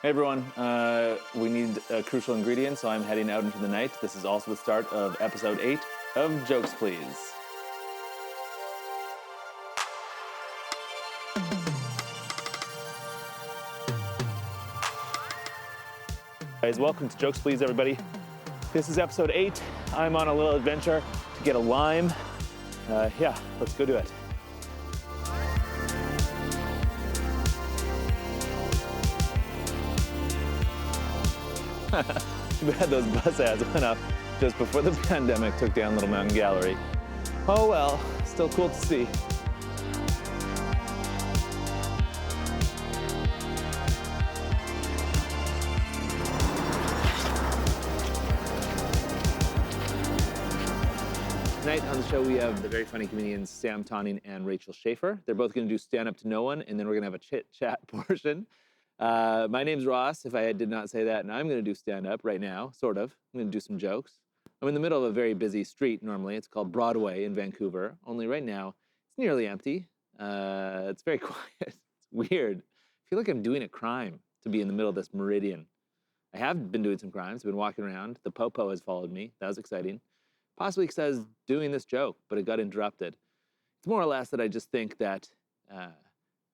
Hey everyone, we need a crucial ingredient, so I'm heading out into the night. This is also the start of episode 8 of Jokes Please. Guys, welcome to Jokes Please, everybody. This is episode 8. I'm on a little adventure to get a lime. Let's go do it. Too bad those bus ads went up just before the pandemic took down Little Mountain Gallery. Oh well, still cool to see. Tonight on the show, we have the very funny comedians Sam Tonning and Rachel Schaefer. They're both going to do stand up to no one, and then we're going to have a chit chat portion. My name's Ross, if I did not say that, and I'm going to do stand up right now, sort of. I'm going to do some jokes. I'm in the middle of a very busy street normally. It's called Broadway in Vancouver. Only right now, it's nearly empty. It's very quiet. It's weird. I feel like I'm doing a crime to be in the middle of this meridian. I have been doing some crimes. I've been walking around. The Popo has followed me. That was exciting. Possibly because I was doing this joke, but it got interrupted. It's more or less that I just think that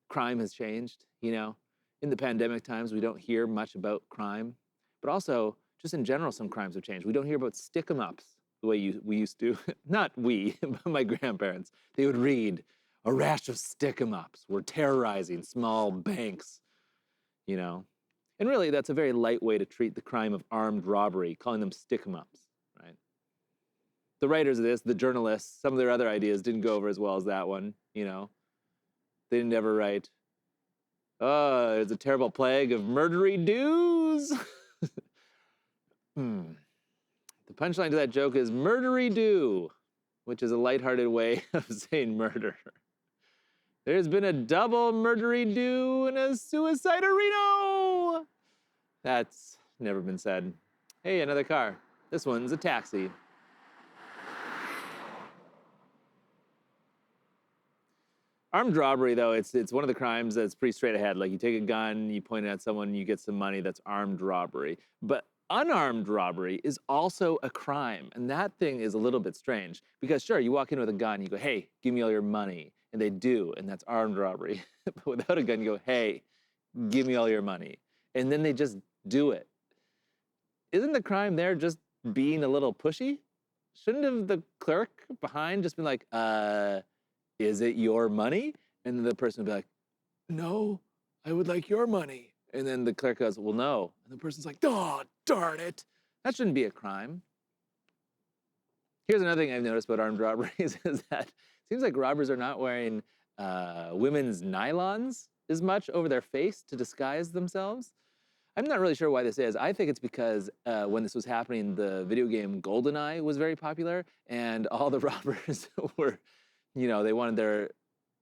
crime has changed. You know, in the pandemic times, we don't hear much about crime, but also just in general, some crimes have changed. We don't hear about stick-em-ups the way we used to. Not we, but my grandparents. They would read, a rash of stick-em-ups were terrorizing small banks, you know. And really, that's a very light way to treat the crime of armed robbery, calling them stick-em-ups, right? The writers of this, the journalists, some of their other ideas didn't go over as well as that one, you know. They didn't ever write, oh, there's a terrible plague of murdery doos. The punchline to that joke is murdery do, which is a lighthearted way of saying murder. There's been a double murdery do and a suicide-arino. That's never been said. Hey, another car. This one's a taxi. Armed robbery, though, it's one of the crimes that's pretty straight ahead. Like, you take a gun, you point it at someone, you get some money, that's armed robbery. But unarmed robbery is also a crime, and that thing is a little bit strange. Because sure, you walk in with a gun, you go, hey, give me all your money, and they do, and that's armed robbery. But without a gun, you go, hey, give me all your money. And then they just do it. Isn't the crime there just being a little pushy? Shouldn't have the clerk behind just been like, is it your money? And then the person would be like, no, I would like your money. And then the clerk goes, well, no. And the person's like, oh, darn it. That shouldn't be a crime. Here's another thing I've noticed about armed robberies is that it seems like robbers are not wearing women's nylons as much over their face to disguise themselves. I'm not really sure why this is. I think it's because when this was happening, the video game GoldenEye was very popular, and all the robbers were, you know, they wanted their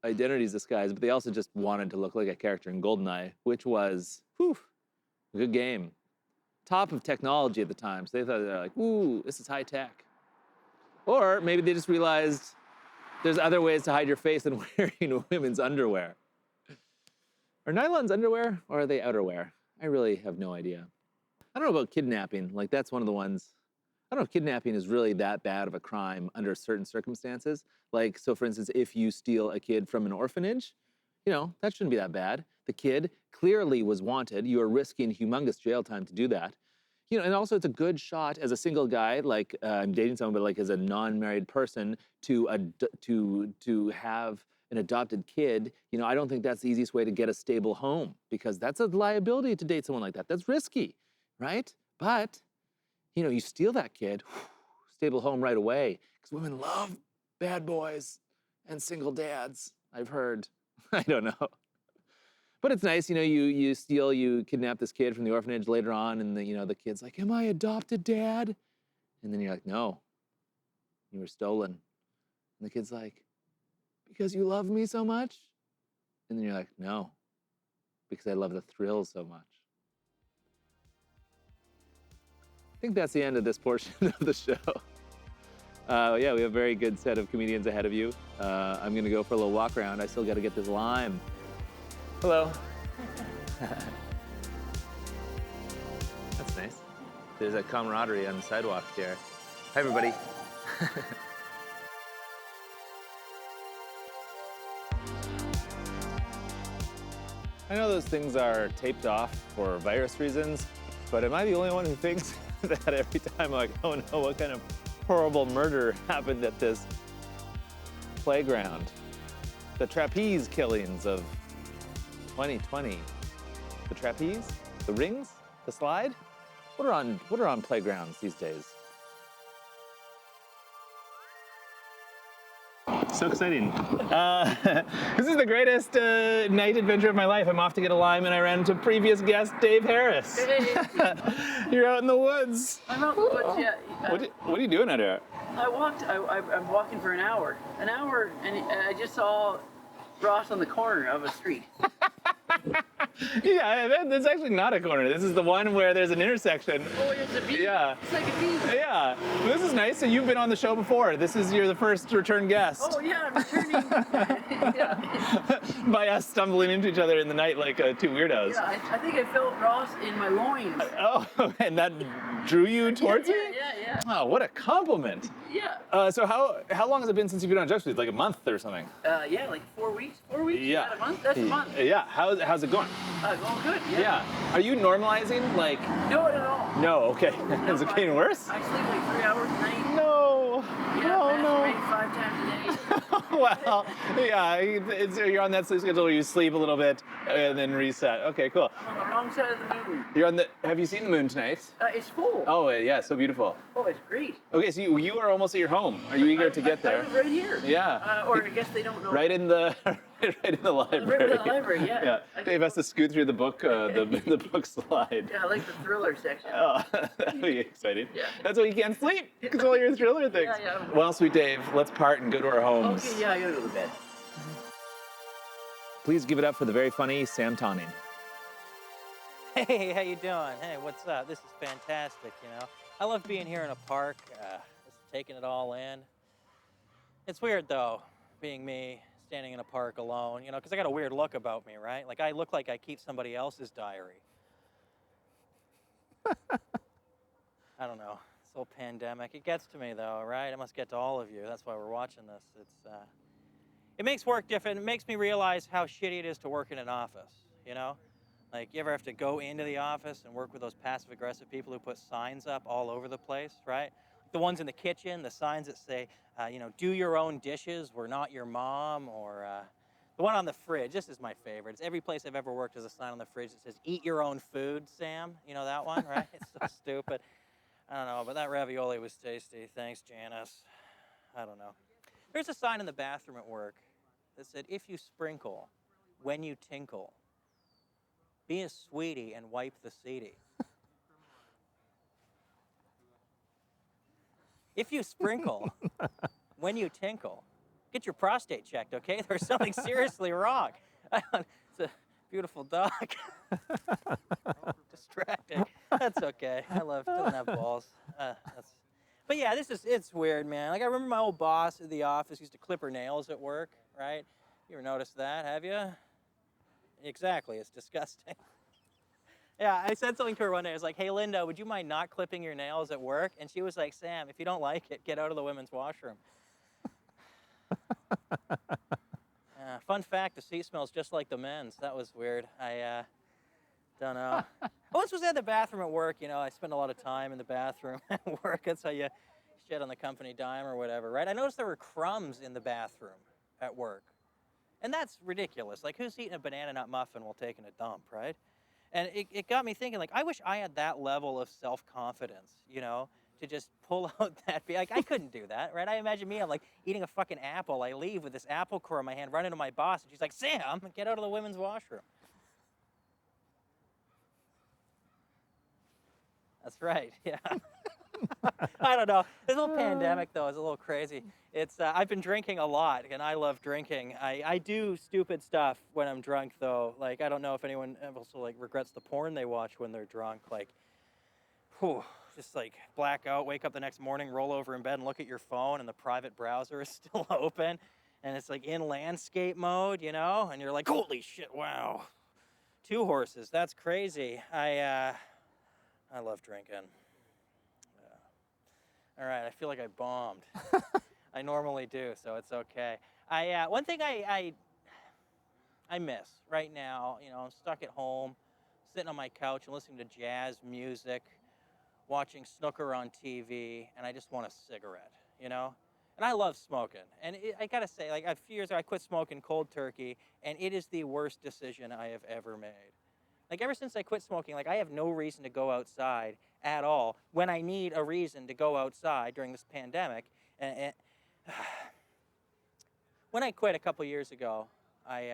identities disguised, but they also just wanted to look like a character in GoldenEye, which was, a good game. Top of technology at the time, so they thought, they're like, ooh, this is high tech. Or maybe they just realized there's other ways to hide your face than wearing women's underwear. Are nylons underwear, or are they outerwear? I really have no idea. I don't know about kidnapping. Like, that's one of the ones. I don't know if kidnapping is really that bad of a crime under certain circumstances. Like, so for instance, if you steal a kid from an orphanage, you know, that shouldn't be that bad. The kid clearly was wanted. You are risking humongous jail time to do that. You know, and also it's a good shot as a single guy, like I'm dating someone, but like as a non-married person to have an adopted kid. You know, I don't think that's the easiest way to get a stable home, because that's a liability to date someone like that. That's risky, right? But you know, you steal that kid, stable home right away, because women love bad boys and single dads, I've heard. I don't know. But it's nice, you know, you kidnap this kid from the orphanage later on, and the kid's like, am I adopted, Dad? And then you're like, no, you were stolen. And the kid's like, because you love me so much? And then you're like, no, because I love the thrill so much. I think that's the end of this portion of the show. Yeah, we have a very good set of comedians ahead of you. I'm gonna go for a little walk around. I still gotta get this lime. Hello. There's a camaraderie on the sidewalk here. Hi, everybody. I know those things are taped off for virus reasons, but am I the only one who thinks that every time, like, oh no, what kind of horrible murder happened at this playground? The trapeze killings of 2020. The trapeze? The rings? The slide? What are on playgrounds these days? So exciting. This is the greatest night adventure of my life. I'm off to get a lime, and I ran into previous guest Dave Harris. Hey. You're out in the woods. I'm out in the woods, yeah. What are you doing out here? I'm walking for an hour, and I just saw Ross on the corner of a street. Yeah, that's actually not a corner. This is the one where there's an intersection. Oh, it's a V. Yeah. It's like a V. Yeah. Well, this is nice. So you've been on the show before. You're the first return guest. Oh, yeah, I'm returning. Yeah. By us stumbling into each other in the night like two weirdos. Yeah, I think I felt Ross in my loins. Oh, and that drew you towards me? Yeah. Oh, what a compliment. Yeah. So how long has it been since you've been on Jug Street? Like a month or something? Yeah, like 4 weeks. 4 weeks? Yeah. Not a month? That's a month. Yeah. How's it going? Going good, yeah. Yeah. Are you normalizing? Like? No, not at all. No, okay. No, Is it getting worse? I sleep like 3 hours a night. No. Yeah, No. masturbate 5 times a day. Well, yeah, you're on that sleep schedule where you sleep a little bit and then reset. Okay, cool. I'm on the wrong side of the moon. Have you seen the moon tonight? It's full. Oh, yeah, so beautiful. Oh, it's great. Okay, so you are almost at your home. Are you eager to get there? I live right here. Yeah. Or I guess they don't know. Right in the right in the library. Right in the library, yeah. Yeah. Dave has to scoot through the book, the book slide. Yeah, I like the thriller section. Oh, that'll be exciting. Yeah. That's why you can't sleep, because all your thriller things. Yeah. Well, sweet Dave, let's part and go to our homes. Okay, yeah, I gotta go to bed. Please give it up for the very funny Sam Tonning. Hey, how you doing? Hey, what's up? This is fantastic, you know. I love being here in a park, just taking it all in. It's weird, though, being me, standing in a park alone, you know, because I got a weird look about me, right? Like, I look like I keep somebody else's diary. I don't know. This whole pandemic, it gets to me, though, right? It must get to all of you. That's why we're watching this. It makes work different. It makes me realize how shitty it is to work in an office, you know? Like, you ever have to go into the office and work with those passive-aggressive people who put signs up all over the place, right? The ones in the kitchen, the signs that say, you know, do your own dishes, we're not your mom, or the one on the fridge. This is my favorite. It's every place I've ever worked has a sign on the fridge that says, eat your own food, Sam. You know that one, right? It's so stupid. I don't know, but that ravioli was tasty. Thanks, Janice. I don't know. There's a sign in the bathroom at work that said, if you sprinkle, when you tinkle, be a sweetie and wipe the seedy. If you sprinkle, when you tinkle, get your prostate checked, okay? There's something seriously wrong. It's a beautiful dog. Distracting. That's okay. Doesn't have balls. But yeah, it's weird, man. Like, I remember my old boss at the office used to clip her nails at work, right? You ever noticed that, have you? Exactly, it's disgusting. Yeah, I said something to her one day. I was like, hey, Linda, would you mind not clipping your nails at work? And she was like, Sam, if you don't like it, get out of the women's washroom. Fun fact, the seat smells just like the men's. That was weird. I don't know. Well, this was at the bathroom at work. You know, I spend a lot of time in the bathroom at work. That's how you shit on the company dime or whatever, right? I noticed there were crumbs in the bathroom at work. And that's ridiculous. Like, who's eating a banana nut muffin while taking a dump, right? And it got me thinking, like, I wish I had that level of self-confidence, you know, to just pull out that, like, I couldn't do that, right? I imagine me, I'm like eating a fucking apple. I leave with this apple core in my hand, run into my boss, and she's like, Sam, get out of the women's washroom. That's right, yeah. I don't know. This whole pandemic, though, is a little crazy. I've been drinking a lot, and I love drinking. I do stupid stuff when I'm drunk, though. Like, I don't know if anyone also, like, regrets the porn they watch when they're drunk. Like, just, like, black out, wake up the next morning, roll over in bed, and look at your phone, and the private browser is still open. And it's, like, in landscape mode, you know? And you're like, holy shit, wow. 2 horses, that's crazy. I love drinking. All right, I feel like I bombed. I normally do, so it's okay. One thing I miss right now, you know, I'm stuck at home, sitting on my couch and listening to jazz music, watching snooker on TV, and I just want a cigarette, you know? And I love smoking. And I gotta say, like a few years ago, I quit smoking cold turkey, and it is the worst decision I have ever made. Like ever since I quit smoking, like I have no reason to go outside at all when I need a reason to go outside during this pandemic. And when I quit a couple years ago, I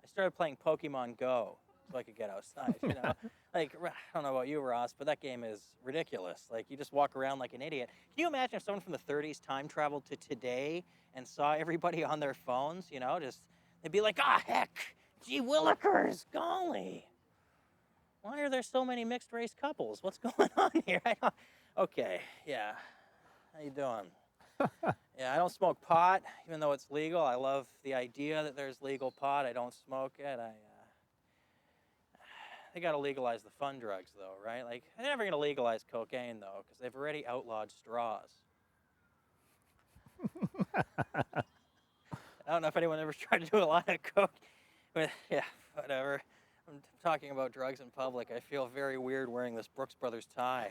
started playing Pokemon Go so I could get outside, you know? Like, I don't know about you, Ross, but that game is ridiculous. Like, you just walk around like an idiot. Can you imagine if someone from the 30s time traveled to today and saw everybody on their phones, you know? They'd be like, ah, heck, gee willikers, golly. Why are there so many mixed race couples? What's going on here? Okay, yeah. How you doing? Yeah, I don't smoke pot, even though it's legal. I love the idea that there's legal pot. I don't smoke it. They got to legalize the fun drugs, though, right? Like, they're never going to legalize cocaine, though, because they've already outlawed straws. I don't know if anyone ever tried to do a lot of coke, but yeah, whatever. I'm talking about drugs in public. I feel very weird wearing this Brooks Brothers tie.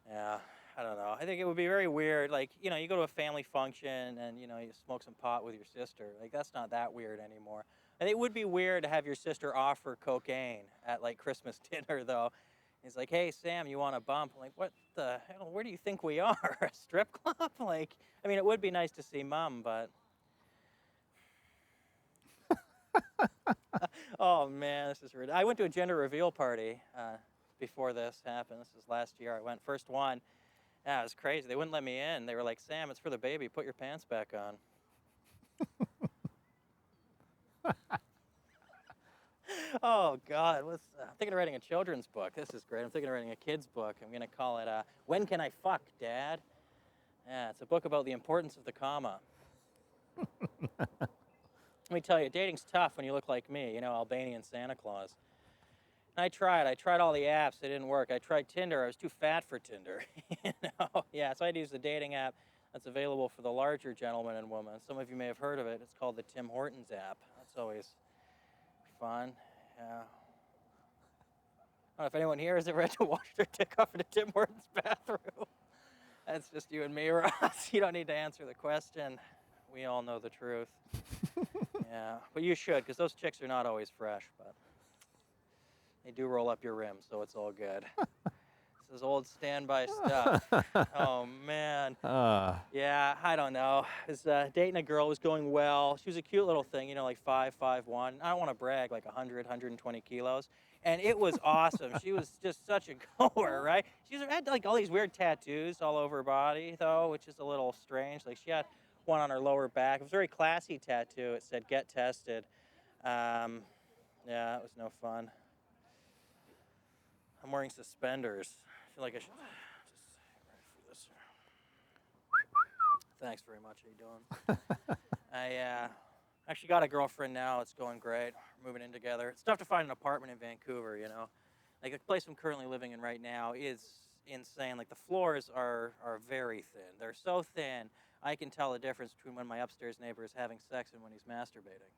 Yeah, I don't know. I think it would be very weird. Like, you know, you go to a family function and, you know, you smoke some pot with your sister. Like, that's not that weird anymore. And it would be weird to have your sister offer cocaine at, like, Christmas dinner, though. He's like, hey, Sam, you want a bump? I'm like, what the hell? Where do you think we are? A strip club? Like, I mean, it would be nice to see Mom, but... Oh, man, this is ridiculous. I went to a gender reveal party before this happened. This was last year. I went first one. Yeah, it was crazy. They wouldn't let me in. They were like, Sam, it's for the baby. Put your pants back on. Oh, God. I'm thinking of writing a children's book. This is great. I'm thinking of writing a kid's book. I'm going to call it, When Can I Fuck, Dad? Yeah, it's a book about the importance of the comma. Let me tell you, dating's tough when you look like me, you know, Albanian Santa Claus. And I tried all the apps, they didn't work. I tried Tinder, I was too fat for Tinder, you know? Yeah, so I had to use the dating app that's available for the larger gentlemen and women. Some of you may have heard of it. It's called the Tim Hortons app. That's always fun, yeah. I don't know if anyone here has ever had to wash their dick off in a Tim Hortons bathroom. That's just you and me, Ross. You don't need to answer the question. We all know the truth. Yeah, but you should, because those chicks are not always fresh, but they do roll up your rim, so it's all good. This is old standby stuff. Oh, man. Yeah, I don't know. I was dating a girl, it was going well. She was a cute little thing, you know, like 5'1". I don't want to brag, like 100, 120 kilos. And it was awesome. She was just such a goer, right? She had like all these weird tattoos all over her body, though, which is a little strange. Like she had one on her lower back. It was a very classy tattoo. It said, get tested. Yeah, it was no fun. I'm wearing suspenders. I feel like I should just for this. Thanks very much. How you doing? I actually got a girlfriend now. It's going great. We're moving in together. It's tough to find an apartment in Vancouver, you know. Like the place I'm currently living in right now is insane. Like the floors are very thin. They're so thin, I can tell the difference between when my upstairs neighbor is having sex and when he's masturbating.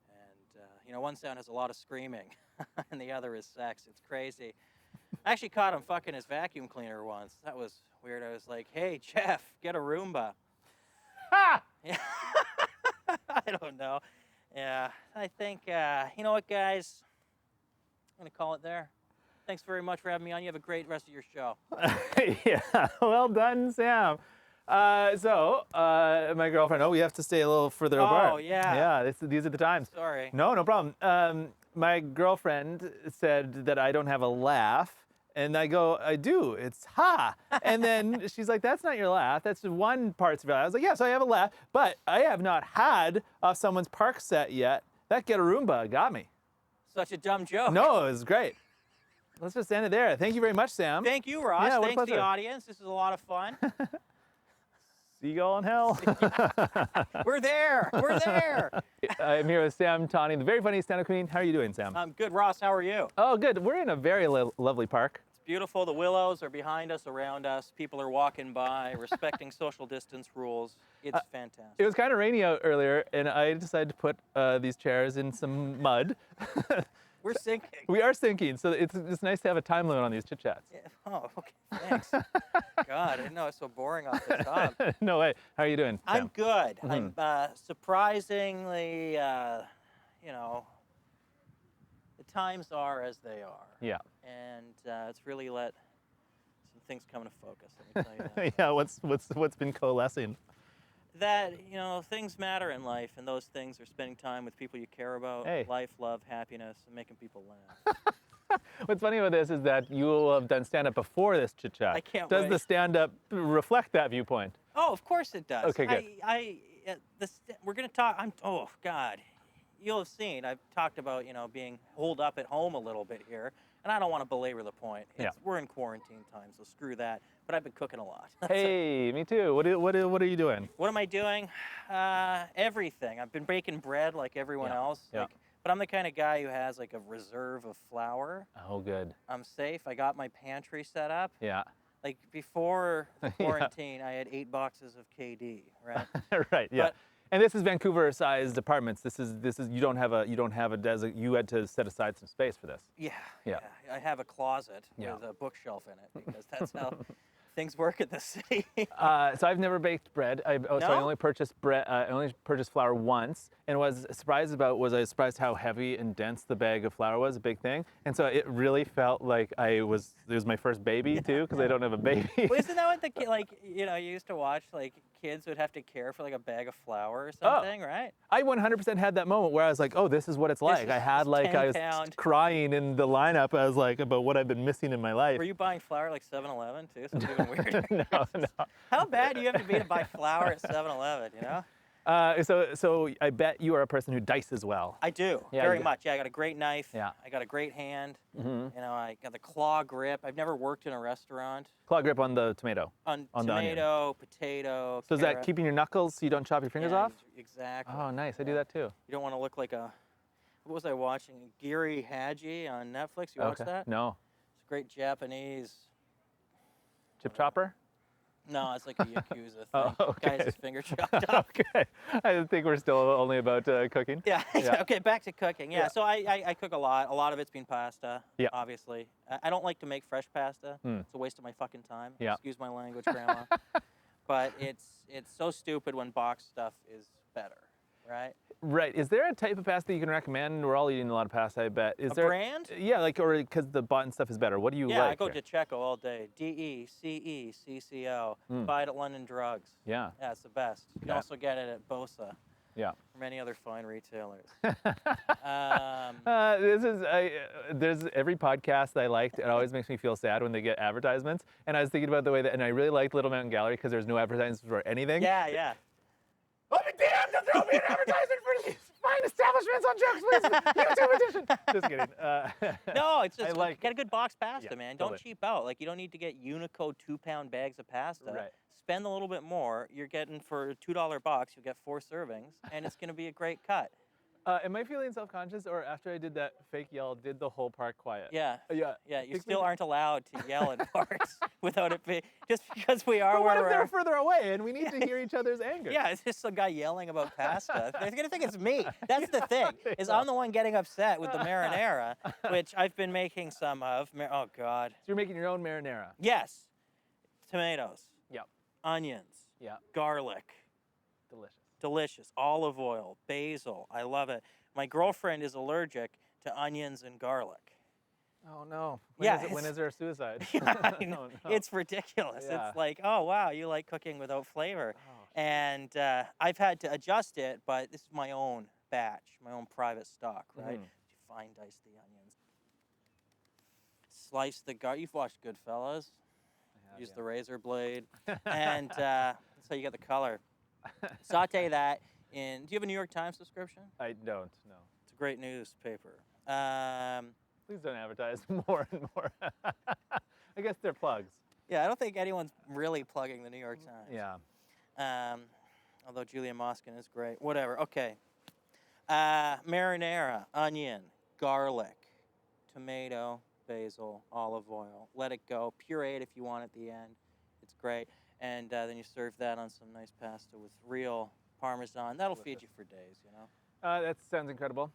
And, you know, one sound has a lot of screaming, and the other is sex. It's crazy. I actually caught him fucking his vacuum cleaner once. That was weird. I was like, hey, Jeff, get a Roomba. Ha! Yeah. I don't know. Yeah, I think, you know what, guys? I'm going to call it there. Thanks very much for having me on. You have a great rest of your show. Yeah, well done, Sam. My girlfriend, we have to stay a little further apart. Oh, yeah. Yeah, these are the times. Sorry. No problem. My girlfriend said that I don't have a laugh. And I go, I do. It's ha. And then she's like, that's not your laugh. That's one part's of it. I was like, yes, I have a laugh, but I have not had off someone's park set yet. That Get a Roomba got me. Such a dumb joke. No, it was great. Let's just end it there. Thank you very much, Sam. Thank you, Ross. Yeah, thanks to the audience. This is a lot of fun. Seagull in hell. We're there. We're there. I'm here with Sam Tawney, the very funny stand-up comedian. How are you doing, Sam? I'm good, Ross. How are you? Oh, good. We're in a very lovely park. It's beautiful. The willows are behind us, around us. People are walking by, respecting social distance rules. It's fantastic. It was kind of rainy out earlier, and I decided to put these chairs in some mud. We're sinking. We are sinking, so it's nice to have a time limit on these chit chats. Yeah. Oh, okay. Thanks. God, I didn't know it was so boring off the top. No way. How are you doing? I'm Sam? good. I'm surprisingly, you know, the times are as they are. Yeah. And it's really let some things come into focus. Let me tell you that. Yeah. What's been coalescing? That, you know, things matter in life, and those things are spending time with people you care about, Hey. life, love, happiness, and making people laugh. What's funny about this is that you will have done stand-up before this chit chat. I can't Does wait. the stand-up reflect that viewpoint? Oh, of course it does. Okay, good. We're going to talk, oh, God. You'll have seen, I've talked about, you know, being holed up at home a little bit here, and I don't want to belabor the point. Yeah. We're in quarantine time, so screw that. But I've been cooking a lot. Hey, me too. What are you doing? What am I doing? Everything. I've been baking bread like everyone else. Yeah. But I'm the kind of guy who has like a reserve of flour. Oh, good. I'm safe. I got my pantry set up. Yeah. Like before the Yeah. quarantine, I had 8 boxes of KD, right? Right. Yeah. But- and this is Vancouver-sized apartments. This is you don't have a you had to set aside some space for this. Yeah. Yeah. I have a closet Yeah. with a bookshelf in it because that's how things work at the city. So I've never baked bread. So I No? only purchased bread. I only purchased flour once, and was surprised how heavy and dense the bag of flour was. A big thing, and so it really felt like it was my first baby too, because I don't have a baby. Well, isn't that what the like you know you used to watch like kids would have to care for like a bag of flour or Oh. something, right? I 100% had that moment where I was like, oh, this is what it's like. is I had this I was 10-pound crying in the lineup. I was like about what I've been missing in my life. Were you buying flour like 7-Eleven too? So it's even weirder. No. How bad do you have to be to buy flour at 7-Eleven? You know? So I bet you are a person who dices well. I do Yeah, very you do. much. Yeah, I got a great knife. Yeah. I got a great hand. Mm-hmm. You know, I got the claw grip. I've never worked in a restaurant. Claw grip on the tomato. On On the onion. tomato, potato. So is that carrot. keeping your knuckles so you don't chop your fingers Yeah, off? Exactly. Oh, nice. I do Yeah. that too. You don't want to look like a. What was I watching? Giri Haji on Netflix. You watch that? No. It's a great Japanese. Chip chopper? No, it's like a Yakuza thing. Oh, okay. Guy has his finger chopped off. Okay. I think we're still only about cooking. Yeah. Yeah. Okay, back to cooking. Yeah. Yeah. So I cook a lot. A lot of it's been pasta. Yeah. Obviously, I don't like to make fresh pasta. Mm. It's a waste of my fucking time. Yeah. Excuse my language, Grandma. But it's so stupid when boxed stuff is better, right? Right. Is there a type of pasta you can recommend? We're all eating a lot of pasta, I bet. Is A there brand? Yeah, like or because the bought stuff is better. What do you Yeah, like? I go here? DeCecco all day. DECECCO. Mm. Buy it at London Drugs. Yeah. Yeah, it's the best. You can Yeah. also get it at Bosa Yeah. or many other fine retailers. There's every podcast I liked. It always makes me feel sad when they get advertisements. And I was thinking about the way that, and I really liked Little Mountain Gallery because there's no advertisements for anything. Yeah. I'll be damned to throw me an advertisement for these fine establishments on Jokes, please. YouTube edition. Just kidding. No, it's I just like- get a good box pasta, Yeah, man. Don't totally. cheap out. Like you don't need to get Unico 2-pound bags of pasta. Right. Spend a little bit more. You're getting for a $2 box, you'll get 4 servings, and it's going to be a great cut. Am I feeling self-conscious, or after I did that fake yell, did the whole park quiet? Yeah. Yeah. Yeah, you Think still maybe- aren't allowed to yell in parks without it being just because we are But what where if we're. they're further away and we need to hear each other's anger? Yeah, it's just some guy yelling about pasta. They're gonna think it's me. That's the thing. Is Yeah. I'm the one getting upset with the marinara, which I've been making some of. Oh God. So you're making your own marinara. Yes. Tomatoes, Yep. onions, Yeah. garlic, Delicious. delicious. Olive oil, basil. I love it. My girlfriend is allergic to onions and garlic. Oh no. Yeah, When is there a suicide? Yeah, I know. Oh, no. It's ridiculous. Yeah. It's like, oh wow, you like cooking without flavor. Oh, And I've had to adjust it, but this is my own batch, my own private stock, right? Mhm. You fine dice the onions, slice the garlic. You've watched Goodfellas. Use the razor blade, and that's how you get the color. Saute that in. Do you have a New York Times subscription? I don't. No. It's a great newspaper. Please don't advertise more and more. I guess they're plugs. Yeah, I don't think anyone's really plugging the New York Times. Yeah. Although Julia Moskin is great. Whatever. Okay. Marinara, onion, garlic, tomato, basil, olive oil. Let it go. Puree it if you want at the end. It's great. And then you serve that on some nice pasta with real Parmesan. That'll feed you for days, you know. That sounds incredible.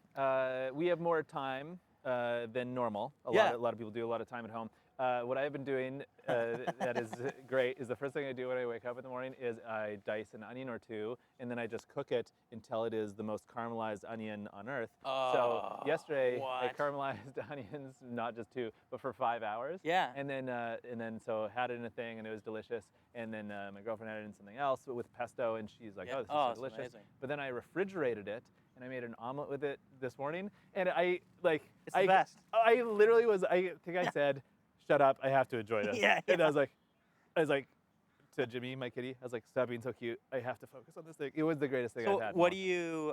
We have more time than normal. A lot of people do a lot of time at home. What I've been doing that is great is the first thing I do when I wake up in the morning is I dice an onion or two, and then I just cook it until it is the most caramelized onion on earth. So yesterday I caramelized onions, not just 2, but for 5 hours. Yeah. And then so had it in a thing, and it was delicious. And then my girlfriend had it in something else with pesto, and she's like, "Oh, this is so delicious." Amazing. But then I refrigerated it, and I made an omelet with it this morning, and it's the best. I literally was. I think I said, "Shut up! I have to enjoy this." Yeah. And I was like, to Jimmy, my kitty, I was like, "Stop being so cute. I have to focus on this thing." It was the greatest thing I've had. So what do you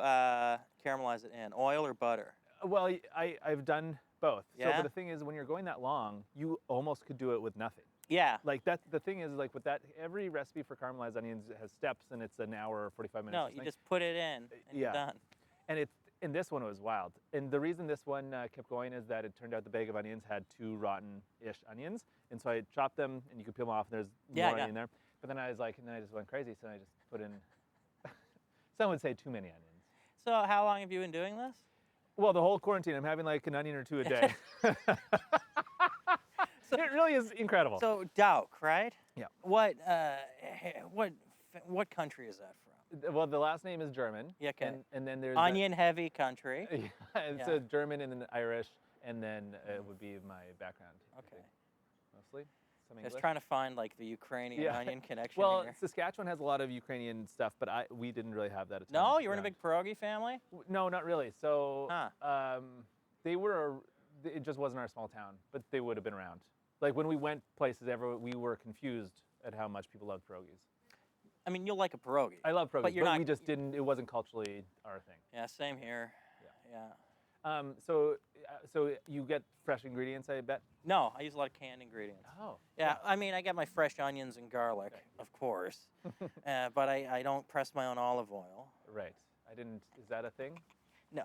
caramelize it in? Oil or butter? Well, I've done both. Yeah? So, but the thing is, when you're going that long, you almost could do it with nothing. Yeah. Like that. The thing is, like with that, every recipe for caramelized onions has steps, and it's an hour or 45 minutes. No, or you something. just put it in and you're done. And this one was wild. And the reason this one kept going is that it turned out the bag of onions had 2 rotten-ish onions. And so I chopped them, and you could peel them off, and there's more onion there. But then I was like, and then I just went crazy, so I just put in, some would say too many onions. So how long have you been doing this? Well, the whole quarantine, I'm having like an onion or 2 a day. It really is incredible. So Dauk, right? Yeah. What country is that from? Well, the last name is German. Yeah, okay. And then there's Onion-heavy country. So German and then Irish, and then it would be my background. Okay. Mostly. Some I was English. trying to find like the Ukrainian onion connection Well, here. Saskatchewan has a lot of Ukrainian stuff, but we didn't really have that. No, you were in a big pierogi family? No, not really. So Huh. they were. It just wasn't our small town, but they would have been around. Like when we went places, we were confused at how much people loved pierogies. I mean, you'll like a pierogi. I love pierogies, But you're not. we just didn't. It wasn't culturally our thing. Yeah, same here. Yeah. So you get fresh ingredients, I bet. No, I use a lot of canned ingredients. Oh. Yeah, I mean, I get my fresh onions and garlic, of course, but I don't press my own olive oil. Right. I didn't. Is that a thing? No.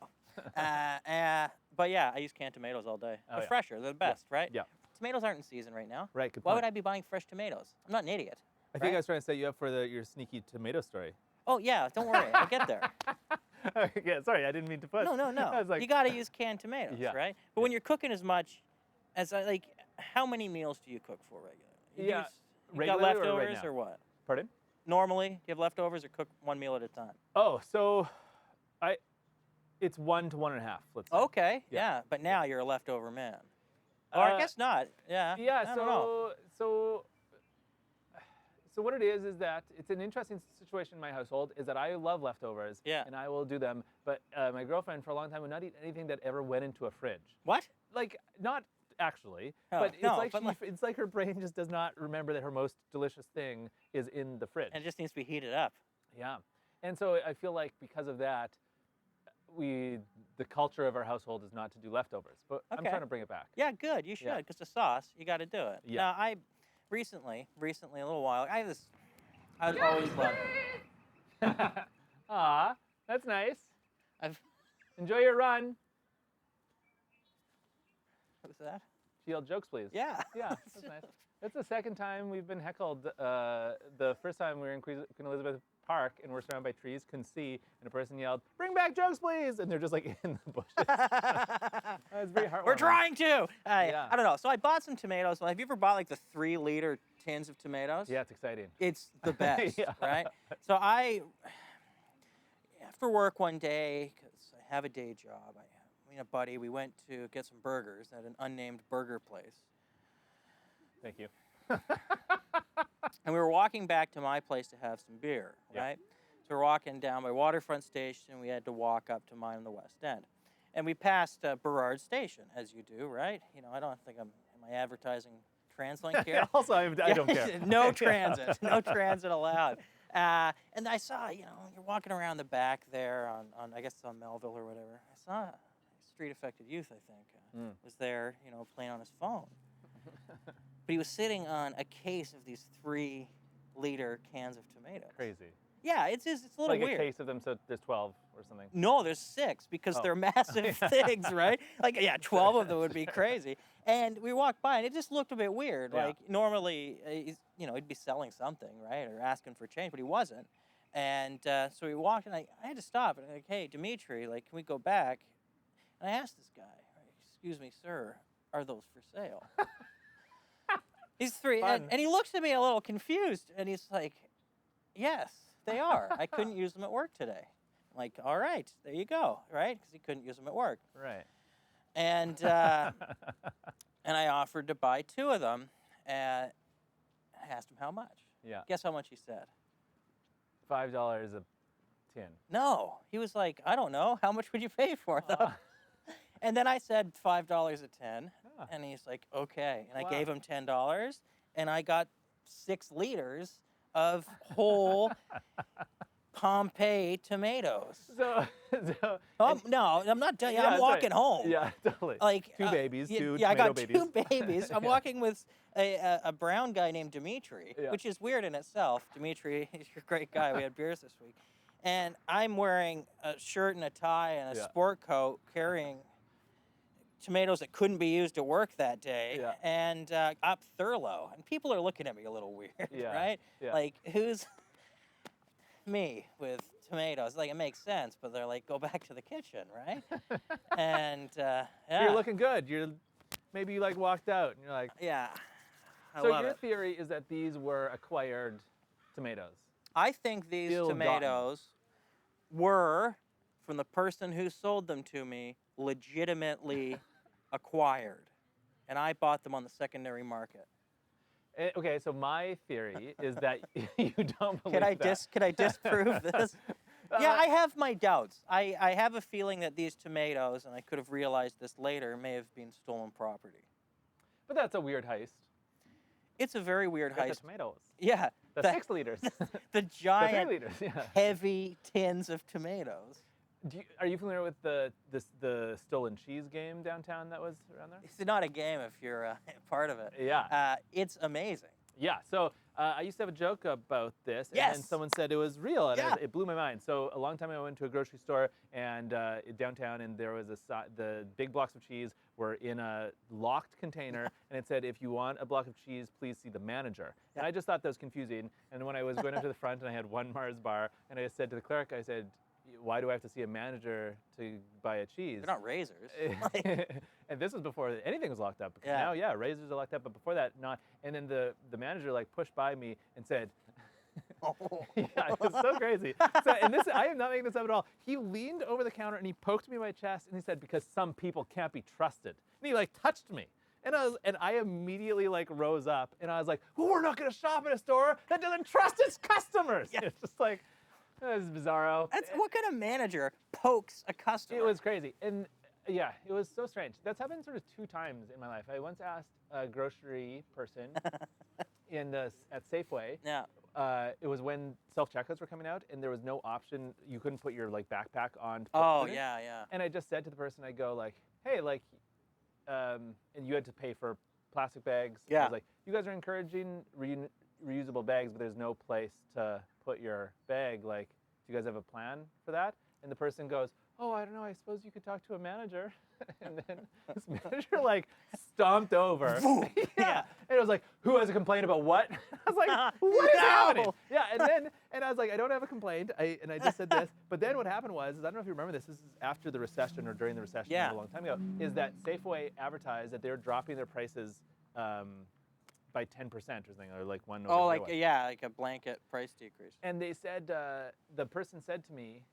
But yeah, I use canned tomatoes all day. Oh, They're yeah. fresher, they're the best, right? Yeah. Tomatoes aren't in season right now. Right. Good Why point. would I be buying fresh tomatoes? I'm not an idiot. I think I was trying to set you up for your sneaky tomato story. Oh yeah, don't worry, I'll get there. Yeah, sorry, I didn't mean to push. No. I was like, You got to use canned tomatoes, Yeah. right? But when you're cooking as much as how many meals do you cook for regularly? Yeah, You got regularly or right leftovers now? or what? Pardon? Normally, do you have leftovers or cook one meal at a time? Oh, so it's 1 to 1.5. Let's say. Okay, Yeah. yeah, but now you're a leftover man. Or I guess not. Yeah. Yeah. I don't know. So what it is that it's an interesting situation in my household. Is that I love leftovers. Yeah. And I will do them. But my girlfriend for a long time would not eat anything that ever went into a fridge. What? Like not actually, Oh, but it's no, like but it's like her brain just does not remember that her most delicious thing is in the fridge. And it just needs to be heated up. Yeah. And so I feel like because of that, the culture of our household is not to do leftovers. But I'm Okay. trying to bring it back. Yeah, good. You should, Yeah. because the sauce, you got to do it. Yeah. Now, I recently, a little while, I was always loved. Aw, that's nice. I've. Enjoy your run. What was that? She yelled, "Jokes, please." Yeah. Yeah, that's nice. That's the second time we've been heckled. The first time we were in Queen Elizabeth Park and we're surrounded by trees, couldn't see, and a person yelled, "Bring back jokes, please!" And they're just like in the bushes. It's very heartwarming. We're trying to. Yeah. I don't know. So I bought some tomatoes. Have you ever bought like the 3-liter tins of tomatoes? Yeah, it's exciting. It's the best, Yeah. right? So after work one day, because I have a day job, me and a buddy, we went to get some burgers at an unnamed burger place. Thank you. And we were walking back to my place to have some beer, Yeah. right? So we're walking down by Waterfront Station. We had to walk up to mine on the West End. And we passed Burrard Station, as you do, right? You know, I don't think am I advertising TransLink here? Also, I don't care. No transit. No transit allowed. And I saw, you're walking around the back there on I guess it's on Melville or whatever. I saw a street-affected youth, I think, was there, playing on his phone. But he was sitting on a case of these 3-liter cans of tomatoes. Crazy. Yeah, it's a little Like weird. a case of them, so there's 12 or something. No, there's 6 because Oh. they're massive things, right? Like, yeah, 12 of them would be crazy. And we walked by, and it just looked a bit weird. Yeah. Like, normally, he'd be selling something, right, or asking for change, but he wasn't. And so we walked, and I had to stop. And I'm like, hey, Dimitri, like, can we go back? And I asked this guy, excuse me, sir, are those for sale? He's 3, and he looks at me a little confused, and he's like, yes, they are. I couldn't use them at work today. I'm like, all right, there you go, right? Because he couldn't use them at work. Right. And and I offered to buy 2 of them, and I asked him how much. Yeah. Guess how much he said? $5 a tin. No, he was like, I don't know. How much would you pay for them? And then I said $5 a tin, and he's like, okay. And I gave him $10, and I got 6 liters of whole Pompeii tomatoes. So No, I'm not done. Yeah, I'm that's walking right. home. Yeah, totally. Like 2 babies, 2 yeah, I tomato got babies. 2 babies. I'm walking with a brown guy named Dimitri, Yeah. which is weird in itself. Dimitri, you're a great guy. We had beers this week. And I'm wearing a shirt and a tie and a sport coat carrying tomatoes that couldn't be used at work that day, and up Thurlow. And people are looking at me a little weird, right? Yeah. Like, who's me with tomatoes? Like, it makes sense, but they're like, go back to the kitchen, right? And yeah. You're looking good. Maybe you like walked out and you're like. Yeah. I So love your it. theory is that these were acquired tomatoes. I think these Ill-gotten. tomatoes were, from the person who sold them to me, legitimately acquired. And I bought them on the secondary market. Okay, so my theory is that you don't believe that. Can I disprove this? Yeah, I have my doubts. I have a feeling that these tomatoes, and I could have realized this later, may have been stolen property. But that's a weird heist. It's a very weird Get heist. the tomatoes. Yeah. The 6 liters. The The giant, 3 liters, yeah. heavy tins of tomatoes. Are you familiar with the stolen cheese game downtown that was around there? It's not a game if you're a part of it. Yeah. It's amazing. Yeah, so I used to have a joke about this, and Yes. then someone said it was real, and Yeah. it blew my mind. So a long time ago, I went to a grocery store and downtown, and there was the big blocks of cheese were in a locked container, and it said, if you want a block of cheese, please see the manager. Yeah. And I just thought that was confusing, and when I was going up to the front and I had 1 Mars bar, and I said to the clerk, I said, why do I have to see a manager to buy a cheese? They're not razors. And this was before anything was locked up. Because Yeah. now, razors are locked up, but before that, not. And then the manager like pushed by me and said, yeah, it was so crazy. So, and this, I am not making this up at all. He leaned over the counter and he poked me in my chest and he said, because some people can't be trusted. And he like touched me. And I immediately like rose up and I was like, well, we're not going to shop at a store that doesn't trust its customers. Yeah. It's just like, that was bizarro. What kind of manager pokes a customer? It was crazy. And yeah, it was so strange. That's happened sort of 2 times in my life. I once asked a grocery person at Safeway. Yeah. It was when self-checkouts were coming out, and there was no option. You couldn't put your like backpack on. To put Oh, food in. yeah, yeah. And I just said to the person, I go like, hey, like, and you had to pay for plastic bags. I Yeah. was like, you guys are encouraging reusable bags, but there's no place to put your bag. Like, do you guys have a plan for that? And the person goes, oh, I don't know. I suppose you could talk to a manager. And then this manager like stomped over. Yeah. And it was like, who has a complaint about what? I was like, what is No. happening? Yeah. And I was like, I don't have a complaint. And I just said this. But then what happened was, I don't know if you remember this. This is after the recession or during the recession Yeah. a long time ago. Is that Safeway advertised that they're dropping their prices by 10% or something, or like one. Oh, like like a blanket price decrease. And they said, the person said to me,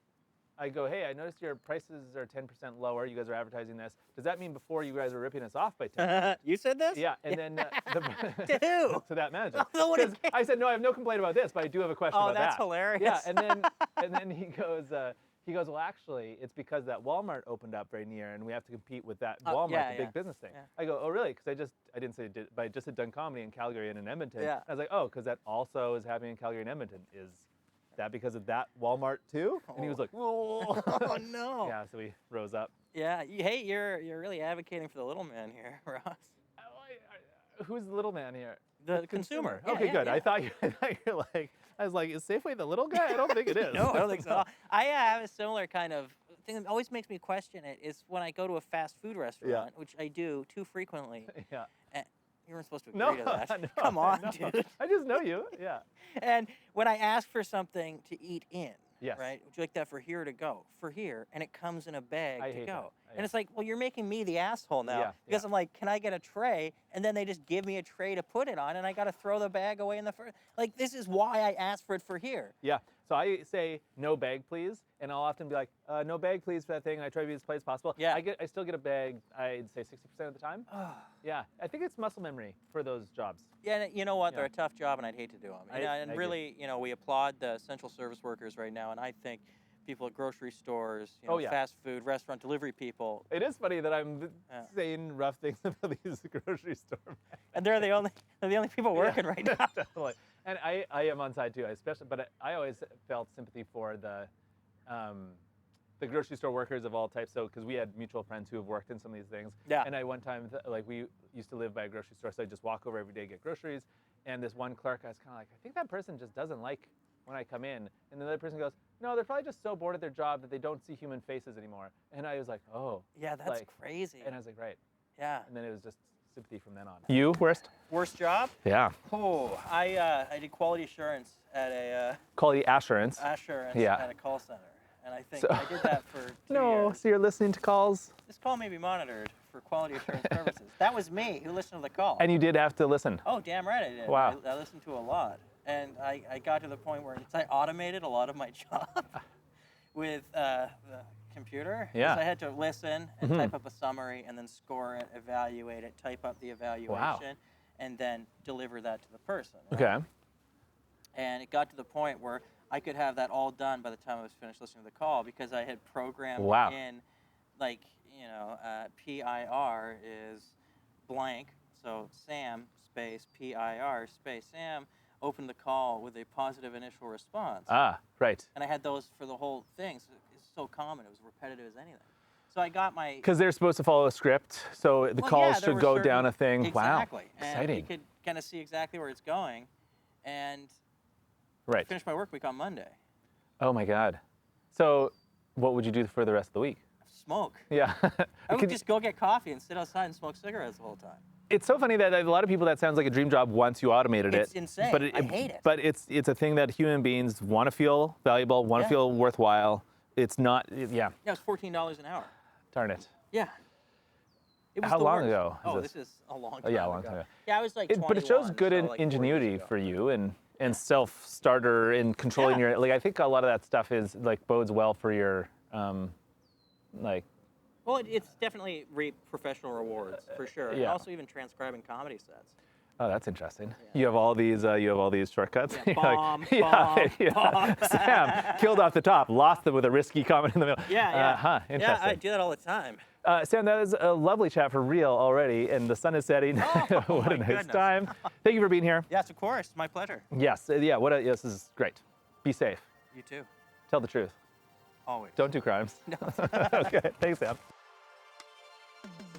I go, hey, I noticed your prices are 10% lower. You guys are advertising this. Does that mean before you guys were ripping us off by 10%? You said this? Yeah, and then To who? to that manager. No one 'Cause cares. I said, no, I have no complaint about this, but I do have a question Oh, about that's that. hilarious. Yeah, and then he goes, well, actually, it's because that Walmart opened up very near, and we have to compete with that Oh, Walmart, yeah, the yeah. big business thing. Yeah. I go, oh, really? Because I didn't say it did, but I just had done comedy in Calgary and in Edmonton. Yeah. I was like, oh, because that also is happening in Calgary and Edmonton. Is that because of that Walmart too? And he was like, whoa. Oh no. Yeah, so we rose up. Yeah. Hey, you're really advocating for the little man here, Ross. Who's the little man here? The consumer. Yeah, Okay, yeah, good. yeah. I thought you were like, I was like, is Safeway the little guy? I don't think it is. No, I don't think so. I have a similar kind of thing that always makes me question it is when I go to a fast food restaurant, which I do too frequently. Yeah. And you weren't supposed to No, agree to that. no, Come on, no. dude. I just know you. Yeah. And when I ask for something to eat in, Yes. right? Would you like that for here to go? For here, and it comes in a bag I to hate go. that. And it's like, well, you're making me the asshole now Yeah, because yeah. I'm like, can I get a tray? And then they just give me a tray to put it on, and I got to throw the bag away in the first. Like, this is why I asked for it for here. Yeah. So I say no bag, please, and I'll often be like, no bag, please, for that thing, and I try to be as polite as possible. Yeah. I still get a bag. I'd say 60% of the time. Yeah. I think it's muscle memory for those jobs. Yeah, and you know what? Yeah. They're a tough job, and I'd hate to do them. And I really, you know, we applaud the essential service workers right now, and I think people at grocery stores, you know, Oh, yeah. fast food, restaurant delivery people, It is funny that I'm saying rough things about these grocery store men. and they're the only people working right now. Definitely. And I am on side too, but I always felt sympathy for the grocery store workers of all types. So, because we had mutual friends who have worked in some of these things. Yeah. And one time, like we used to live by a grocery store, so I just walk over every day, get groceries. And this one clerk, I was kind of like, I think that person just doesn't like when I come in. And the other person goes, no, they're probably just so bored of their job that they don't see human faces anymore. And I was like, oh. Yeah, that's like, crazy. And I was like, right. Yeah. And then it was just sympathy from then on. You, worst? Worst job? Yeah. Oh, I did quality assurance at a Quality assurance. assurance Yeah. at a call center, and I think So- I did that for 2 No, years. so you're listening to calls? This call may be monitored for quality assurance purposes. That was me who listened to the call. And you did have to listen. Oh, damn right I did. Wow. I listened to a lot. And I got to the point where I automated a lot of my job with the computer. 'Cause Yeah. I had to listen and type up a summary and then score it, evaluate it, type up the evaluation, and then deliver that to the person. Right? Okay. And it got to the point where I could have that all done by the time I was finished listening to the call because I had programmed Wow. in, like, you know, PIR is blank. So Sam space PIR space Sam opened the call with a positive initial response. Ah, right. And I had those for the whole thing. So it's so common. It was repetitive as anything. So I got my... Because they're supposed to follow a script, so the Well, calls yeah, there should were go certain- down a thing. Exactly. Wow. And Exciting. you could kind of see exactly where it's going. And Right. finish my work week on Monday. Oh my God. So, what would you do for the rest of the week? Smoke. Yeah. I would Could- just go get coffee and sit outside and smoke cigarettes the whole time. It's so funny that a lot of people that sounds like a dream job once you automated It's it. insane. But I hate it. But it's a thing that human beings want to feel valuable, want to Yeah. feel worthwhile. It's not. Yeah. Yeah, it's $14 an hour. Darn it. Yeah. It was How the long worst. ago is Oh, this? this is a long time Oh yeah, a long time ago. Yeah, I was like But it shows 21, good so like 4 years ingenuity ago. for you and self-starter in controlling Yeah. your, like, I think a lot of that stuff is like bodes well for your like. Well, it's definitely professional rewards for sure. And yeah. also even transcribing comedy sets. Oh, that's interesting. You have all these shortcuts. Yeah, You're like, bomb, yeah. bomb. Sam killed off the top, lost them with a risky comment in the middle. Yeah. Yeah, interesting. I do that all the time. Sam, that was a lovely chat for real already, and the sun is setting. Oh, What my a nice goodness. time. Thank you for being here. Yes, of course. My pleasure. Yes, yeah. Yes, this is great. Be safe. You too. Tell the truth. Always. Don't do crimes. No. Okay. Thanks, Sam.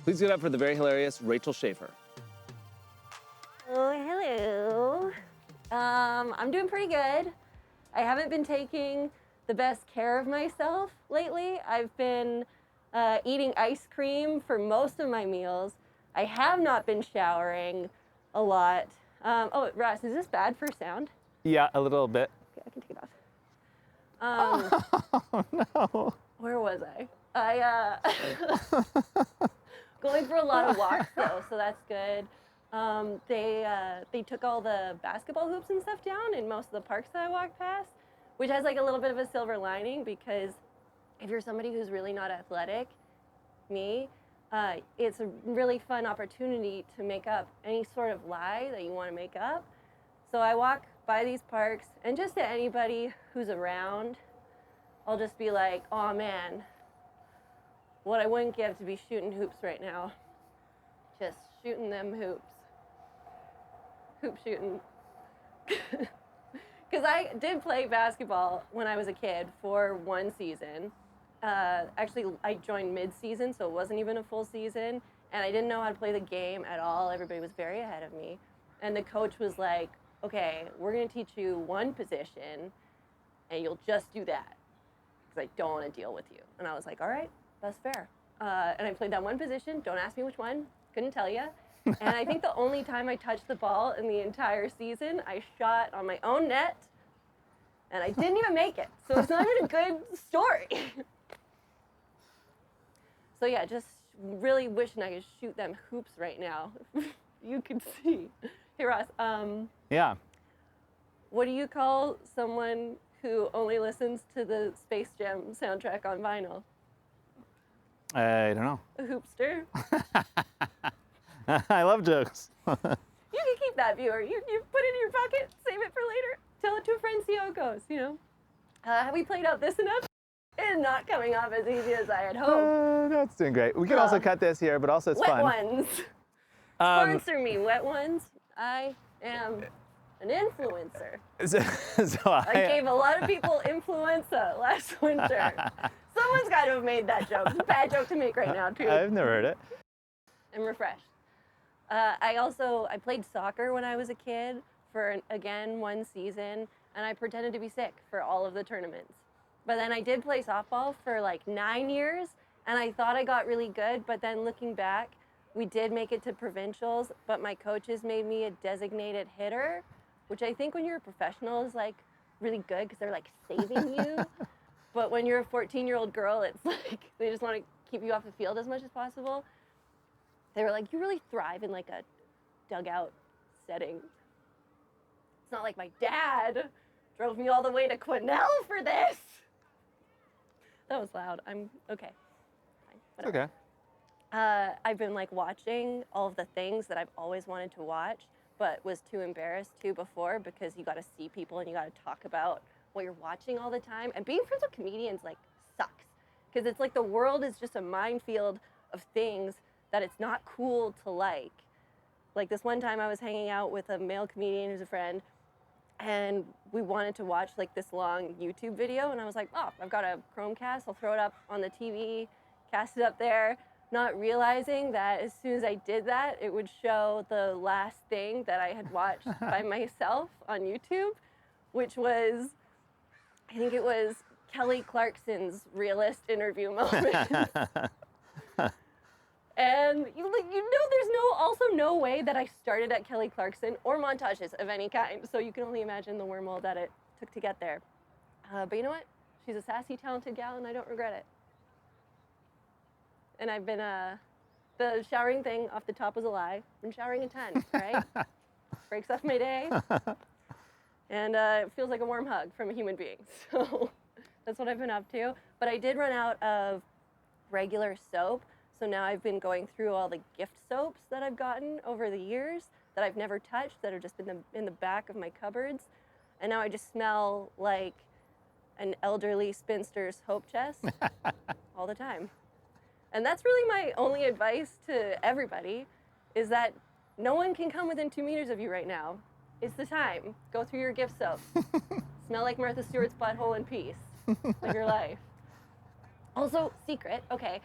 Please give it up for the very hilarious Rachel Schaefer. Oh, hello. I'm doing pretty good. I haven't been taking the best care of myself lately. I've been eating ice cream for most of my meals. I have not been showering a lot. Oh, Ross, is this bad for sound? Yeah, a little bit. Okay, I can take it off. Oh no. Where was I? Going for a lot of walks though, so that's good. They took all the basketball hoops and stuff down in most of the parks that I walked past, which has like a little bit of a silver lining because if you're somebody who's really not athletic, it's a really fun opportunity to make up any sort of lie that you want to make up. So I walk by these parks and just to anybody who's around, I'll just be like, oh man, what I wouldn't give to be shooting hoops right now. Just shooting them hoops. Hoop shooting. Because I did play basketball when I was a kid for one season. Actually, I joined mid-season, so it wasn't even a full season. And I didn't know how to play the game at all. Everybody was very ahead of me. And the coach was like, okay, we're going to teach you one position and you'll just do that because I don't want to deal with you. And I was like, all right, that's fair. And I played that one position. Don't ask me which one. Couldn't tell you. And I think the only time I touched the ball in the entire season, I shot on my own net and I didn't even make it. So it's not even a good story. So yeah, just really wishing I could shoot them hoops right now. You can see. Hey Ross, Yeah. what do you call someone who only listens to the Space Jam soundtrack on vinyl? I don't know. A hoopster. I love jokes. You can keep that, viewer. You put it in your pocket, save it for later. Tell it to a friend, see how it goes, you know? Have we played out this enough? It's not coming off as easy as I had hoped. No, it's doing great. We can also cut this here, but also it's Wet fun. ones. Sponsor me, Wet Ones. I am an influencer. So I gave a lot of people influenza last winter. Someone's got to have made that joke. It's a bad joke to make right now, too. I've never heard it. I'm refreshed. I played soccer when I was a kid for, again, one season, and I pretended to be sick for all of the tournaments. But then I did play softball for like 9 years, and I thought I got really good, but then looking back, we did make it to provincials, but my coaches made me a designated hitter, which I think when you're a professional is like really good because they're like saving you. But when you're a 14-year-old girl, it's like they just want to keep you off the field as much as possible. They were like, you really thrive in like a dugout setting. It's not like my dad drove me all the way to Quesnel for this. That was loud. I'm okay. Fine. It's okay. I've been like watching all of the things that I've always wanted to watch, but was too embarrassed to before because you got to see people and you got to talk about what you're watching all the time. And being friends with comedians like sucks because it's like the world is just a minefield of things that it's not cool to like. Like this one time I was hanging out with a male comedian who's a friend, and we wanted to watch like this long YouTube video, and I was like, oh, I've got a Chromecast, I'll throw it up on the TV, cast it up there, not realizing that as soon as I did that, it would show the last thing that I had watched by myself on YouTube, which was, I think it was Kelly Clarkson's realist interview moment. And you know there's also no way that I started at Kelly Clarkson or montages of any kind, so you can only imagine the wormhole that it took to get there. But you know what? She's a sassy, talented gal, and I don't regret it. And I've been, the showering thing off the top was a lie. I've been showering a ton, right? Breaks off my day. And it feels like a warm hug from a human being. So that's what I've been up to. But I did run out of regular soap. So now I've been going through all the gift soaps that I've gotten over the years that I've never touched, that have just been in the back of my cupboards. And now I just smell like an elderly spinster's hope chest all the time. And that's really my only advice to everybody, is that no one can come within 2 meters of you right now. It's the time. Go through your gift soap. Smell like Martha Stewart's butthole in peace. Live your life. Also, secret, okay.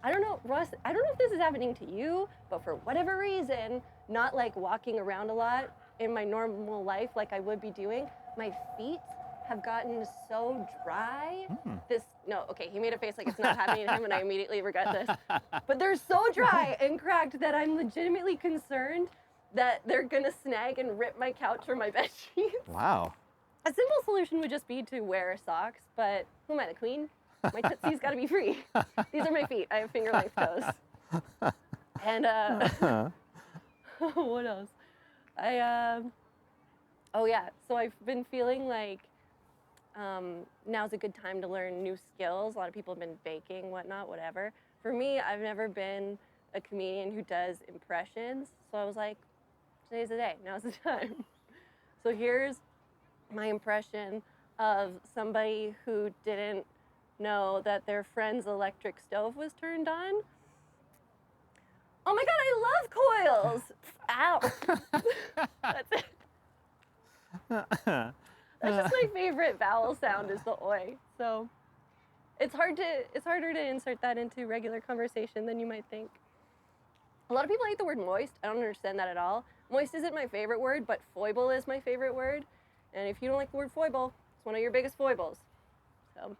I don't know, Russ, I don't know if this is happening to you, but for whatever reason, not like walking around a lot in my normal life like I would be doing, my feet have gotten so dry. He made a face like it's not happening to him and I immediately regret this. But they're so dry and cracked that I'm legitimately concerned that they're gonna snag and rip my couch or my bed sheets. Wow. A simple solution would just be to wear socks, but who am I, the queen? My tootsie's gotta be free. These are my feet. I have finger-length toes. And what else? So I've been feeling like now's a good time to learn new skills. A lot of people have been baking, whatnot, whatever. For me, I've never been a comedian who does impressions. So I was like, today's the day, now's the time. So here's my impression of somebody who didn't know that their friend's electric stove was turned on. Oh my God, I love coils. Ow. That's it. That's just my favorite vowel sound is the oi. So it's harder to insert that into regular conversation than you might think. A lot of people hate the word moist. I don't understand that at all. Moist isn't my favorite word, but foible is my favorite word. And if you don't like the word foible, it's one of your biggest foibles. So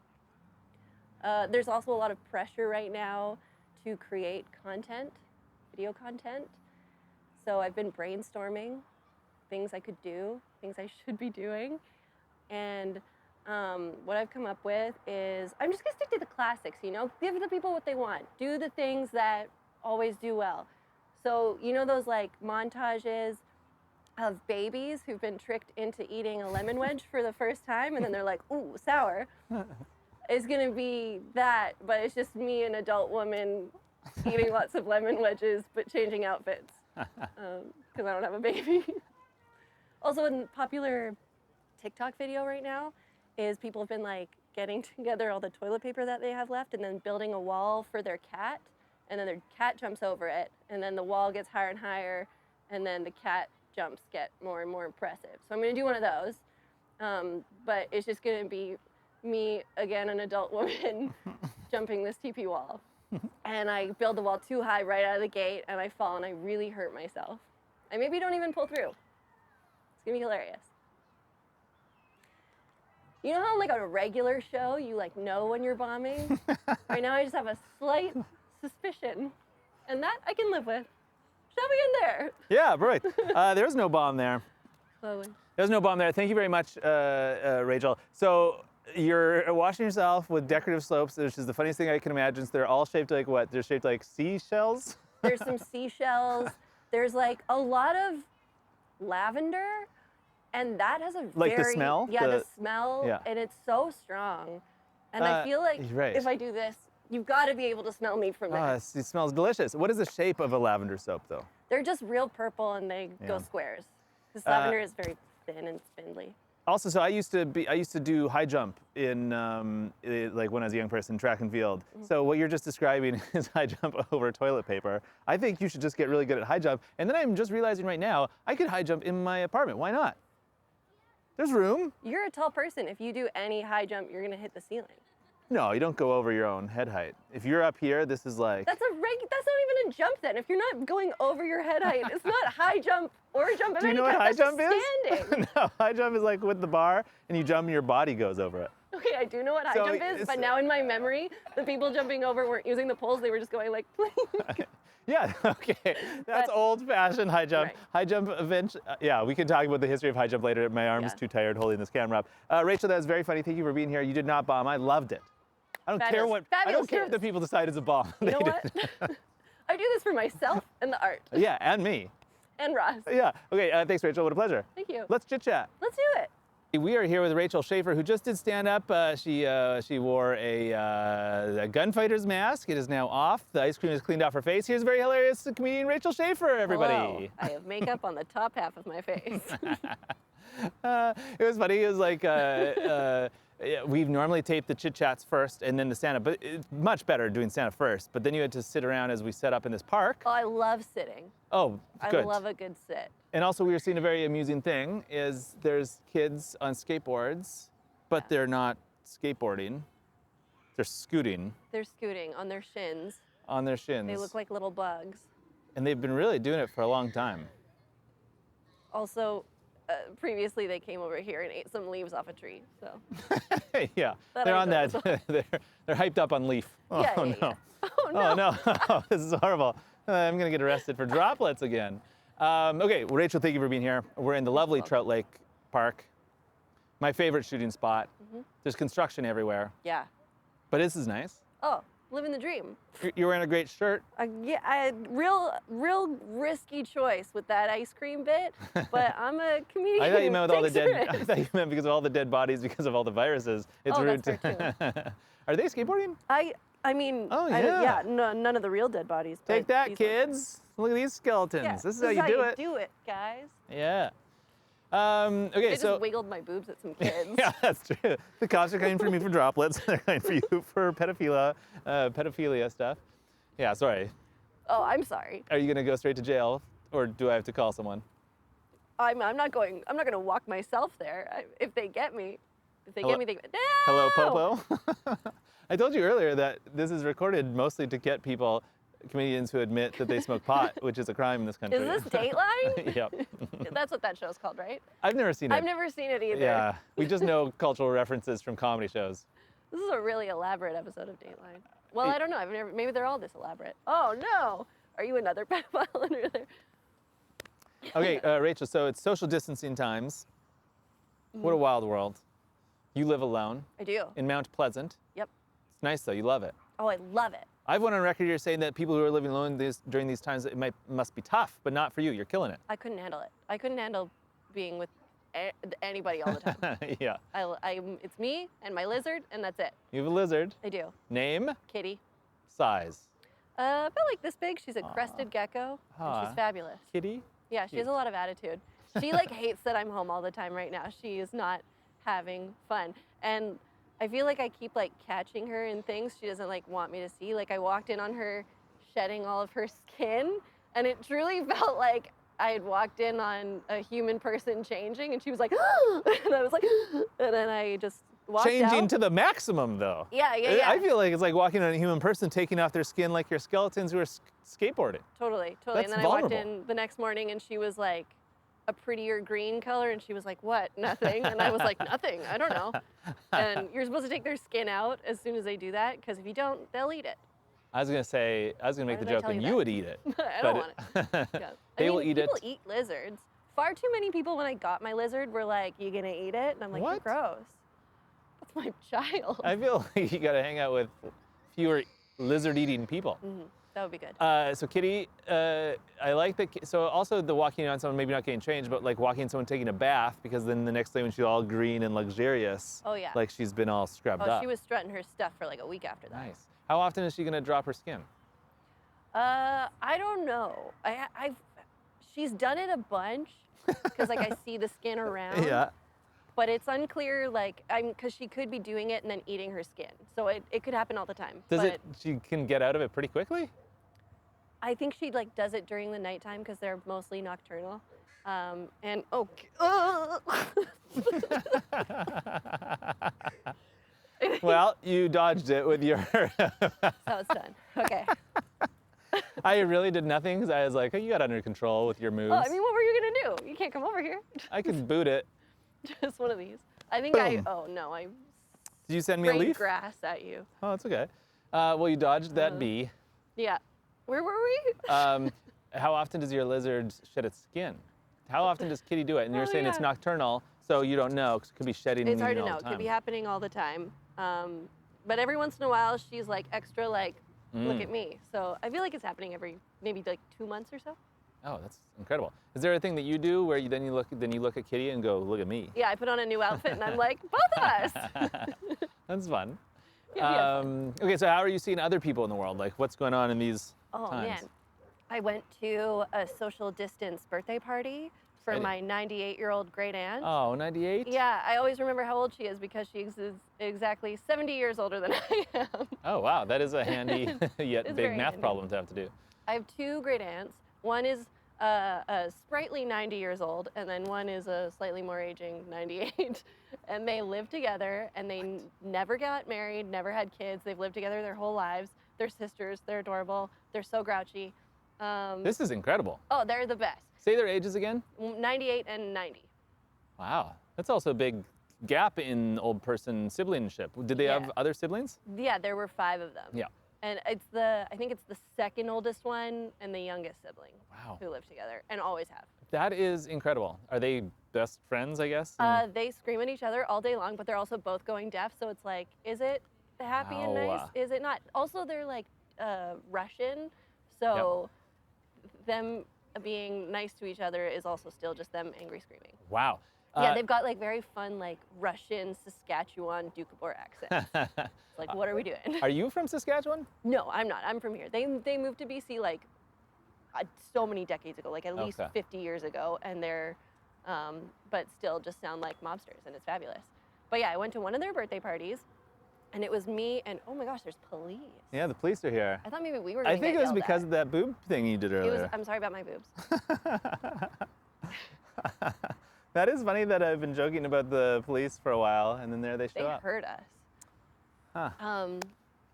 there's also a lot of pressure right now to create content, video content. So I've been brainstorming things I could do, things I should be doing. And what I've come up with is I'm just gonna stick to the classics, you know? Give the people what they want. Do the things that always do well. So, you know those like montages of babies who've been tricked into eating a lemon wedge for the first time and then they're like, ooh, sour. It's gonna be that, but it's just me, an adult woman, eating lots of lemon wedges but changing outfits because I don't have a baby. Also, a popular TikTok video right now is people have been like getting together all the toilet paper that they have left and then building a wall for their cat, and then their cat jumps over it, and then the wall gets higher and higher, and then the cat jumps get more and more impressive. So I'm gonna do one of those, but it's just gonna be me, again, an adult woman, jumping this TP wall. And I build the wall too high right out of the gate, and I fall, and I really hurt myself. I maybe don't even pull through. It's gonna be hilarious. You know how like on a regular show, you like know when you're bombing? Right now I just have a slight suspicion, and that I can live with. Shove me in there. Yeah, right. There's no bomb there. Slowly. There's no bomb there. Thank you very much, Rachel. So you're washing yourself with decorative soaps, which is the funniest thing I can imagine. So they're all shaped like what? They're shaped like seashells? There's some seashells. There's like a lot of lavender, and that has a Like the very smell? Yeah, the smell, yeah. and it's so strong. And I feel like right. if I do this, you've got to be able to smell me from there. It smells delicious. What is the shape of a lavender soap, though? They're just real purple, and they go Yeah. squares. This lavender is very thin and spindly. Also, so I used to do high jump in like when I was a young person, track and field. So what you're just describing is high jump over toilet paper. I think you should just get really good at high jump. And then I'm just realizing right now I could high jump in my apartment. Why not? There's room. You're a tall person. If you do any high jump, you're gonna hit the ceiling. No, you don't go over your own head height. If you're up here, this is like. That's not even a jump then. If you're not going over your head height, it's not high jump or jump of Do you any know what kind. high That's just jump is? standing. No, high jump is like with the bar, and you jump and your body goes over it. Okay, I do know what high So jump is, it's- but now in my memory, the people jumping over weren't using the poles, they were just going like, Yeah, okay. That's But- old-fashioned high jump. Right. High jump event. Yeah, we can talk about the history of high jump later. My arm is Yeah. too tired holding this camera up. Rachel, that was very funny. Thank you for being here. You did not bomb. I loved it. I don't care Fabulous. what. I don't Fabulous care if the news. people decide it's a bomb. you They know did. what? I do this for myself and the art. Yeah, and me. And Ross. Yeah. Okay. Thanks, Rachel. What a pleasure. Thank you. Let's chit chat. Let's do it. We are here with Rachel Schaefer, who just did stand up. She wore a gunfighter's mask. It is now off. The ice cream is cleaned off her face. Here's very hilarious comedian Rachel Schaefer, everybody. Hello. I have makeup on the top half of my face. It was funny. It was like we normally tape the chit chats first and then the stand up, but it's much better doing stand up first. But then you had to sit around as we set up in this park. Oh, I love sitting. Oh, good. I love a good sit. And also, we were seeing a very amusing thing: is there's kids on skateboards, but they're not skateboarding; they're scooting They're scooting on their shins. on their shins. They look like little bugs. And they've been really doing it for a long time. Also, previously they came over here and ate some leaves off a tree. So Yeah, That they're I on know that. they're hyped up on Leaf. Oh yeah, no! yeah. Oh no. Oh no! Oh, this is horrible. I'm gonna get arrested for droplets again. Okay, well, Rachel, thank you for being here. We're in the lovely Trout Lake Park, my favorite shooting spot. There's construction everywhere, Yeah. but this is nice. Oh, living the dream. You're wearing a great shirt. Yeah, real risky choice with that ice cream bit, but I'm a comedian. I thought you meant with all the Takes dead. I risks. thought you meant because of all the dead bodies, because of all the viruses. It's Oh, rude that's to. Are they skateboarding? I mean, Oh, yeah, no, none of the real dead bodies. Take but that, these ones. kids! Look at these skeletons. Yeah, This is how you do it. guys. Yeah. Okay, I so. just wiggled my boobs at some kids. Yeah, that's true. The cops are coming for me for droplets. They're coming for you for pedophilia stuff. Yeah, sorry. Oh, I'm sorry. Are you gonna go straight to jail, or do I have to call someone? I'm not going to walk myself there. If they get me, Hello- no! Hello, Popo. I told you earlier that this is recorded mostly to get people comedians who admit that they smoke pot, which is a crime in this country. Is this Dateline? Yep. That's what that show's called, right? I've never seen it. I've never seen it either. Yeah, we just know cultural references from comedy shows. This is a really elaborate episode of Dateline. Well, I don't know. Maybe they're all this elaborate. Oh no! Are you another pedophile under there? Okay, Rachel, so it's social distancing times. What a wild world. You live alone I do. in Mount Pleasant. Yep. It's nice though, you love it. Oh, I love it. I've went on record here saying that people who are living alone during these times, must be tough, but not for you. You're killing it. I couldn't handle it. I couldn't handle being with anybody all the time. Yeah. It's me and my lizard, and that's it. You have a lizard. I do. Name? Kitty. Size? About like this big. She's a crested gecko, and Aw. she's fabulous. Kitty? Yeah, she has a lot of attitude. She like hates that I'm home all the time right now. She is not having fun. And I feel like I keep like catching her in things she doesn't like want me to see. Like I walked in on her shedding all of her skin, and it truly felt like I had walked in on a human person changing, and she was like, and I was like, and then I just walked Changing out. to the maximum though. Yeah. I feel like it's like walking on a human person, taking off their skin like your skeletons who are skateboarding. Totally. That's And then vulnerable. I walked in the next morning, and she was like a prettier green color, and she was like, what? Nothing. And I was like, nothing. I don't know. And you're supposed to take their skin out as soon as they do that, because if you don't, they'll eat it. I was gonna make the did I joke tell that you you that? would eat it. I don't want it. Yeah. They will eat it. People eat lizards. Far too many people, when I got my lizard, were like, you gonna eat it? And I'm like, What? you're gross. That's my child. I feel like you gotta hang out with fewer lizard-eating people. That would be good. So Kitty, I like that. So also the walking on someone, maybe not getting changed, but like walking on someone taking a bath, because then the next day when she's all green and luxurious, Oh, yeah. like she's been all scrubbed Oh, up. she was strutting her stuff for like a week after that. Nice. How often is she gonna drop her skin? I don't know. She's done it a bunch, because like I see the skin around. Yeah. But it's unclear, like, because she could be doing it and then eating her skin. So it could happen all the time. She can get out of it pretty quickly? I think she like does it during the nighttime, because they're mostly nocturnal. And Well, you dodged it with your. so it's done. Okay. I really did nothing because I was like, oh, you got under control with your moves. Oh, I mean, what were you gonna do? You can't come over here. I could boot it. Just one of these. I think Boom. oh no, I Did you send me a sprayed leaf? grass at you. Oh, it's okay. Well, you dodged that bee. Yeah. Where were we? How often does your lizard shed its skin? How often does Kitty do it? And you're Oh, saying it's yeah. nocturnal, so you don't know, 'cause it could be shedding It's and hard to eating know. all It the could be time. happening all the time. But every once in a while, she's like extra like, look at me. So I feel like it's happening every maybe like 2 months or so. Oh, that's incredible. Is there a thing that you do where you look at Kitty and go, look at me? Yeah, I put on a new outfit and I'm like, both of us. That's fun. Yeah. Okay, so how are you seeing other people in the world? Like, what's going on in these Oh times? man, I went to a social distance birthday party for Exciting. my 98-year-old great aunt. Oh, 98? Yeah, I always remember how old she is, because she is exactly 70 years older than I am. Oh, wow. That is a handy yet It's big very math handy. problem to have to do. I have two great aunts. One is a sprightly 90 years old, and then one is a slightly more aging 98. And they live together, and they never got married, never had kids. They've lived together their whole lives. They're sisters. They're adorable. They're so grouchy. This is incredible. Oh, they're the best. Say their ages again. 98 and 90. Wow. That's also a big gap in old person siblingship. Did they Yeah. have other siblings? Yeah, there were 5 of them. Yeah. And I think it's the second oldest one and the youngest sibling Wow. who live together and always have. That is incredible. Are they best friends, I guess? They scream at each other all day long, but they're also both going deaf. So it's like, is it happy and nice? Wow. Is it not? Also, they're like Russian. So them being nice to each other is also still just them angry screaming. Wow. Yeah, they've got like very fun like Russian Saskatchewan Doukhobor accents. It's like, what are we doing? Are you from Saskatchewan? No, I'm not. I'm from here. They moved to BC like so many decades ago, like at least Okay. 50 years ago, and they're, but still just sound like mobsters, and it's fabulous. But yeah, I went to one of their birthday parties, and it was me and oh my gosh, there's police. Yeah, the police are here. I thought maybe we were. I Gonna think get it was yelled because at. of that boob thing you did It was. earlier. I'm sorry about my boobs. That is funny that I've been joking about the police for a while, and then there they show They up. heard us. Huh.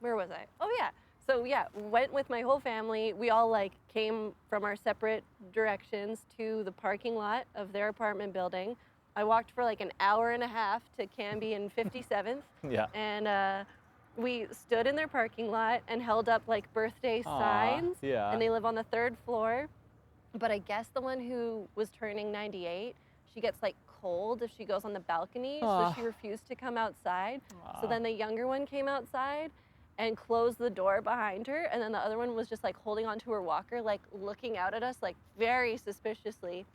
Where was I? Oh yeah. So yeah, went with my whole family. We all like came from our separate directions to the parking lot of their apartment building. I walked for like an hour and a half to Canby and 57th. Yeah. And we stood in their parking lot and held up like birthday Aw, signs. yeah. And they live on the 3rd floor. But I guess the one who was turning 98, she gets like cold if she goes on the balcony, Aw. so she refused to come outside. Aw. So then the younger one came outside and closed the door behind her, and then the other one was just like holding onto her walker, like looking out at us like very suspiciously.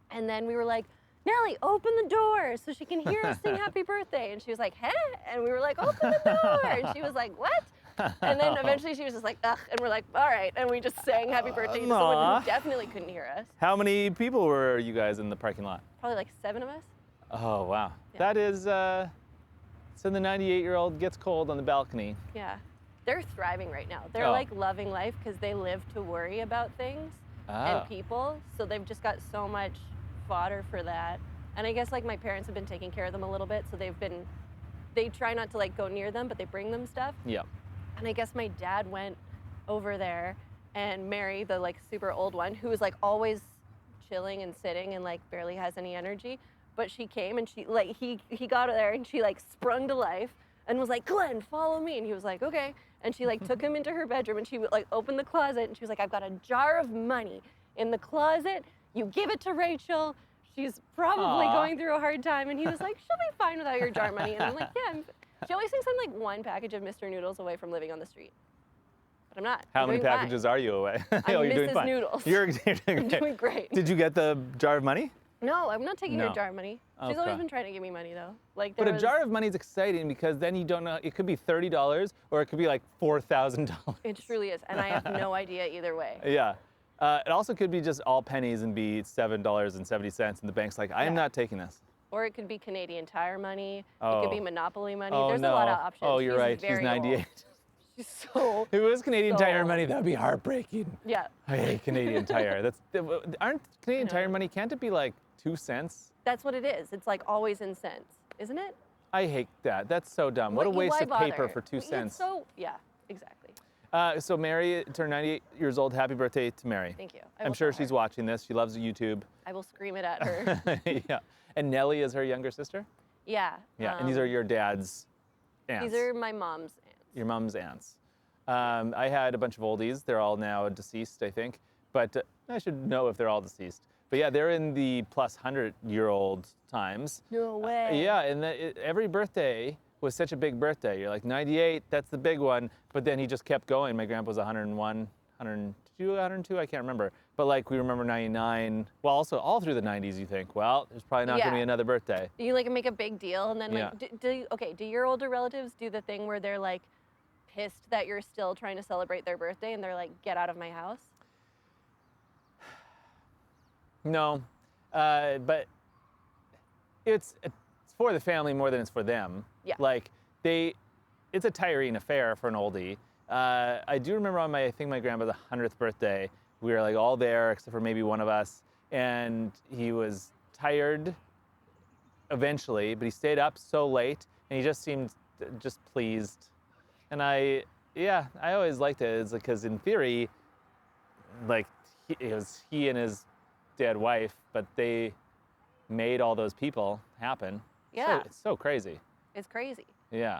And then we were like, Nellie, open the door so she can hear us sing happy birthday. And she was like, huh? And we were like, open the door. And she was like, what? And then eventually she was just like, ugh. And we're like, all right. And we just sang happy birthday to someone Aw. who definitely couldn't hear us. How many people were you guys in the parking lot? Probably like 7 of us. Oh, wow. Yeah. That is, so the 98-year-old gets cold on the balcony. Yeah. They're thriving right now. They're Oh. like loving life because they live to worry about things Oh. and people. So they've just got so much fodder for that. And I guess like my parents have been taking care of them a little bit. So they try not to like go near them, but they bring them stuff. Yeah. And I guess my dad went over there and Mary, the like super old one, who was like always chilling and sitting and like barely has any energy. But she came and she like he got there and she like sprung to life and was like, Glenn, follow me. And he was like, okay. And she like took him into her bedroom and she like opened the closet and she was like, I've got a jar of money in the closet. You give it to Rachel. She's probably Aw. going through a hard time. And he was like, she'll be fine without your jar of money. And I'm like, yeah. She always thinks I'm like one package of Mr. Noodles away from living on the street. But I'm not. How I'm many doing fine. packages are you away? I'm You're doing Mrs. fine. Noodles. You're doing I'm great. doing great. Did you get the jar of money? No, I'm not taking No. her jar of money. She's Okay. always been trying to give me money though. Like But there a was, jar of money is exciting because then you don't know, it could be $30 or it could be like $4,000. It truly is, and I have no idea either way. Yeah. It also could be just all pennies and be $7.70 and the bank's like, I am Yeah. not taking this. Or it could be Canadian Tire money. It Oh. could be Monopoly money. Oh There's no. a lot of options. Oh, you're She's right. She's very 98. old. She's so. If it was Canadian So Tire old. money, that would be heartbreaking. Yeah, I hate Canadian Tire. Aren't Canadian I know. Tire money, can't it be like 2 cents? that's what it is. It's like always in cents, isn't it? I hate that. That's so dumb. What a waste why of paper bother? for 2 It's cents. so yeah, exactly. So Mary turned 98 years old. Happy birthday to Mary. Thank you. I I'm will sure tell she's her. watching this. She loves YouTube. I will scream it at her. Yeah. And Nellie is her younger sister? Yeah. Yeah. And these are your dad's aunts. These are my mom's aunts. Your mom's aunts. I had a bunch of oldies. They're all now deceased, I think. But I should know if they're all deceased. But yeah, they're in the plus 100-year-old times. No way. Yeah, and every birthday was such a big birthday. You're like, 98, that's the big one. But then he just kept going. My grandpa was 101, 102, 102, I can't remember. But like we remember 99. Well, also all through the 90s, you think, well, there's probably not going to Yeah. be another birthday. You like make a big deal, and then Yeah. like, do your older relatives do the thing where they're like pissed that you're still trying to celebrate their birthday, and they're like, get out of my house? No, but it's for the family more than it's for them. Yeah. Like it's a tiring affair for an oldie. I do remember on I think my grandpa's 100th birthday, we were like all there except for maybe one of us, and he was tired eventually, but he stayed up so late, and he just seemed just pleased. And I always liked it. It's because in theory, like it was he and his dead wife, but they made all those people happen. Yeah. It's so crazy. It's crazy. Yeah.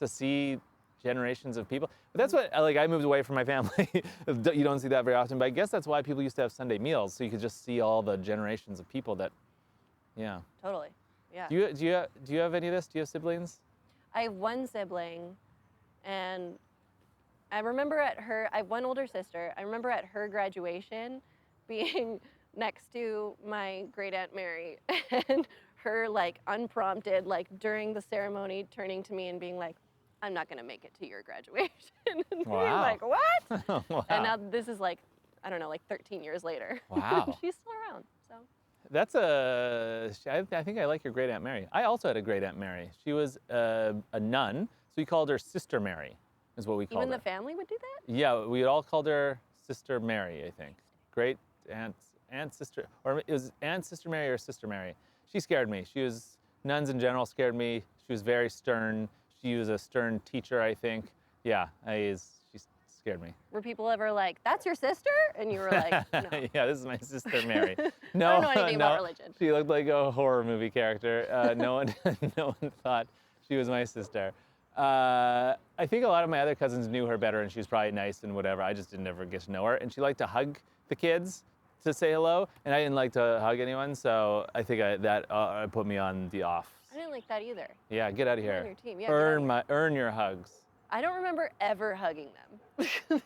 To see generations of people. But that's what, like, I moved away from my family. You don't see that very often, but I guess that's why people used to have Sunday meals, so you could just see all the generations of people that, yeah. Totally. Yeah. Do you have any of this? Do you have siblings? I have one sibling, and I remember I have one older sister. I remember at her graduation being next to my great Aunt Mary and her like unprompted, like during the ceremony, turning to me and being like, I'm not gonna make it to your graduation. And being Wow. like, what? Wow. And now this is like, I don't know, like 13 years later. Wow. She's still around, so. That's I think I like your great Aunt Mary. I also had a great Aunt Mary. She was a nun, so we called her Sister Mary, is what we called Even her. the family would do that? Yeah, we all called her Sister Mary, I think. Great aunt, sister, or it was Aunt Sister Mary or Sister Mary. She scared me. Nuns in general scared me. She was very stern. She was a stern teacher, I think. Yeah, scared me. Were people ever like, "That's your sister?" And you were like, "No." Yeah, this is my sister Mary. No, I don't know anything no, about religion. she looked like a horror movie character. No one, no one thought she was my sister. I think a lot of my other cousins knew her better, and she was probably nice and whatever. I just didn't ever get to know her, and she liked to hug the kids to say hello, and I didn't like to hug anyone, so I think that put me on the off. I didn't like that either. Yeah, get out of I'm on here. your team. Yeah, get out of here. Earn your hugs. I don't remember ever hugging them.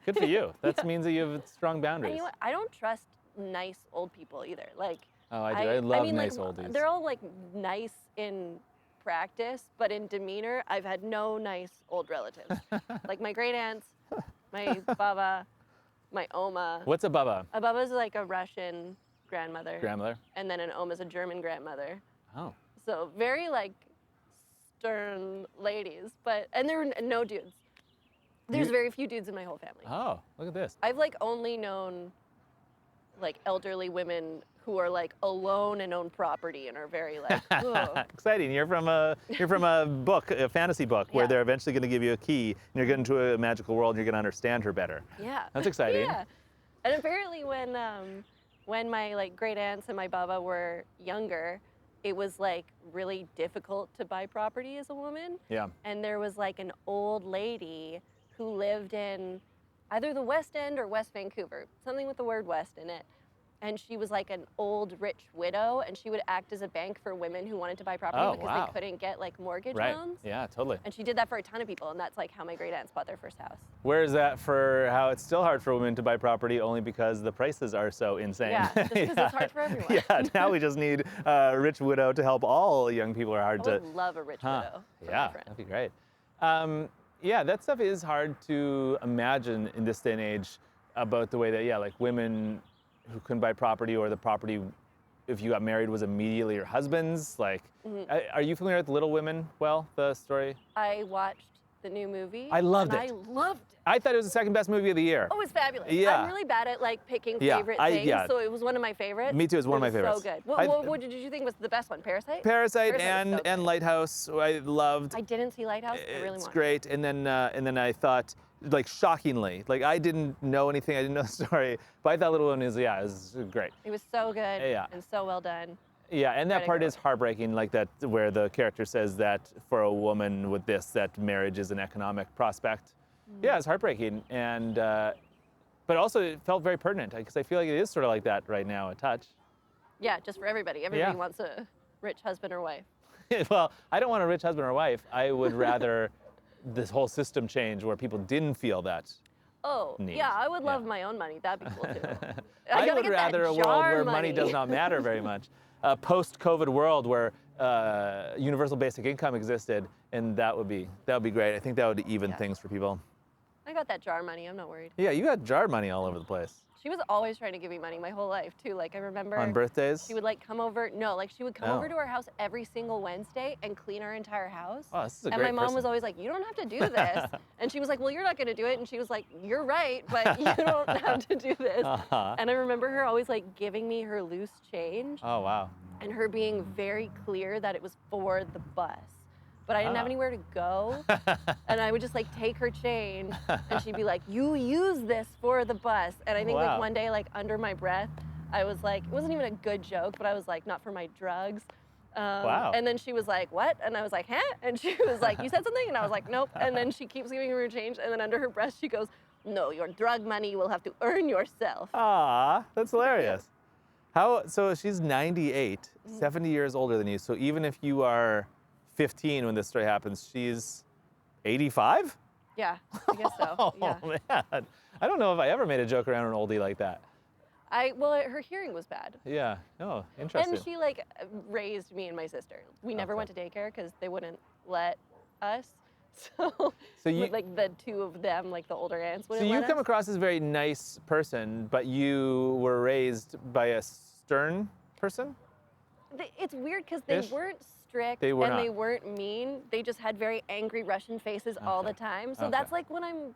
Good for you. That means that you have strong And boundaries. you know what? I don't trust nice old people either. Like, Oh, I do. I love mean, nice like, oldies. They're all like nice in practice, but in demeanor, I've had no nice old relatives. Like my great aunts, my baba, my oma. What's a baba? A baba is like a Russian grandmother, Grandmother? and then an oma is a German grandmother. Oh. So very like stern ladies, and there were no dudes. There's very few dudes in my whole family. Oh, look at this. I've like only known like elderly women who are like alone and own property and are very like, ugh. Exciting. You're from a book, a fantasy book, where Yeah. they're eventually going to give you a key, and you're getting into a magical world, and you're going to understand her better. Yeah. That's exciting. Yeah. And apparently when my like great aunts and my baba were younger, it was like really difficult to buy property as a woman. Yeah. And there was like an old lady who lived in either the West End or West Vancouver, something with the word West in it. And she was like an old rich widow, and she would act as a bank for women who wanted to buy property Oh, because wow. they couldn't get like mortgage Right. loans. Yeah, totally. And she did that for a ton of people, and that's like how my great aunts bought their first house. Where is that for how it's still hard for women to buy property only because the prices are so insane? Yeah, just because it's hard for everyone. Yeah, now we just need a rich widow to help all young people who are hard I to. would love a rich widow. For Yeah, my friend. that'd be great. Yeah, that stuff is hard to imagine in this day and age about the way that, yeah, like women who couldn't buy property, or the property, if you got married, was immediately your husband's. Like, are you familiar with Little Women? Well, the story? I watched the new movie. I loved and it. I loved it. I thought it was the second best movie of the year. Oh, it's fabulous. Yeah. I'm really bad at like picking Yeah, favorite I- things, yeah. so it was one of my favorites. Me too, it's one of my It was favorites. So good. I- What did you think was the best one? Parasite? Parasite was so good. and Lighthouse, I loved. I didn't see Lighthouse. I really It's want. great. And then I thought, like, shockingly, like, I didn't know anything, I didn't know the story, but I thought Little Women is, yeah, it was great. It was so good. Yeah. And so well done. Yeah, and that Credit part go. is heartbreaking, like that, where the character says that for a woman with this, that marriage is an economic prospect. Yeah, it's heartbreaking, and but also it felt very pertinent, because I feel like it is sort of like that right now, a touch. Yeah, just for everybody. Everybody Yeah. wants a rich husband or wife. Well, I don't want a rich husband or wife. I would rather this whole system change where people didn't feel that. Oh, Neat. yeah, I would Yeah. love my own money. That'd be cool too. I gotta would get that rather a world jar where money does not matter very much. A post-COVID world where universal basic income existed, and that would be great. I think that would even Yeah. things for people. I got that jar money. I'm not worried. Yeah, you got jar money all over the place. She was always trying to give me money my whole life too. Like I remember On birthdays? she would like come over. No, like she would come Oh. over to our house every single Wednesday and clean our entire house. Oh, this is a and great my mom person. was always like, "You don't have to do this," and she was like, "Well, you're not going to do it," and she was like, "You're right, but you don't have to do this." Uh-huh. And I remember her always like giving me her loose change Oh, wow. and her being very clear that it was for the bus. But I didn't have Ah. anywhere to go, and I would just like take her change, and she'd be like, "You use this for the bus." And I think Wow. like one day, like under my breath, I was like, it wasn't even a good joke, but I was like, "Not for my drugs." Wow. And then she was like, "What?" And I was like, "Huh?" And she was like, "You said something?" And I was like, "Nope." And then she keeps giving her change, and then under her breath, she goes, "No, your drug money you will have to earn yourself." Ah, that's hilarious. So she's 98, 70 years older than you. So even if you are 15 when this story happens, she's 85? Yeah, I guess so. Yeah. Oh, man. I don't know if I ever made a joke around an oldie like that. Well, her hearing was bad. Yeah. Oh, interesting. And she like raised me and my sister. We never Okay. went to daycare because they wouldn't let us. So, you- like the two of them, like the older aunts, So wouldn't you let come us. across as a very nice person, but you were raised by a stern person? It's weird because they Ish? weren't strict They were and not. they weren't mean. They just had very angry Russian faces all the Okay. time. So Okay. that's like what I'm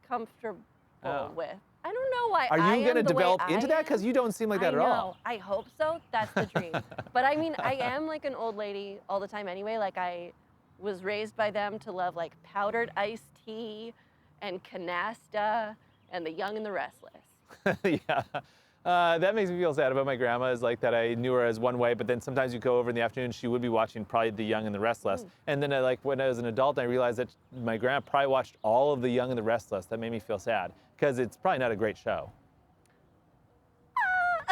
comfortable Oh. with. I don't know why. Are I you am going to the way develop I into that? am. Because you don't seem like that I at know. all. I hope so. That's the dream. But I mean, I am like an old lady all the time anyway. Like I was raised by them to love like powdered iced tea and Canasta and The Young and the Restless. Yeah. That makes me feel sad about my grandma, is like that I knew her as one way, but then sometimes you go over in the afternoon, she would be watching probably The Young and the Restless. And then when I was an adult, I realized that my grandma probably watched all of The Young and the Restless. That made me feel sad, because it's probably not a great show.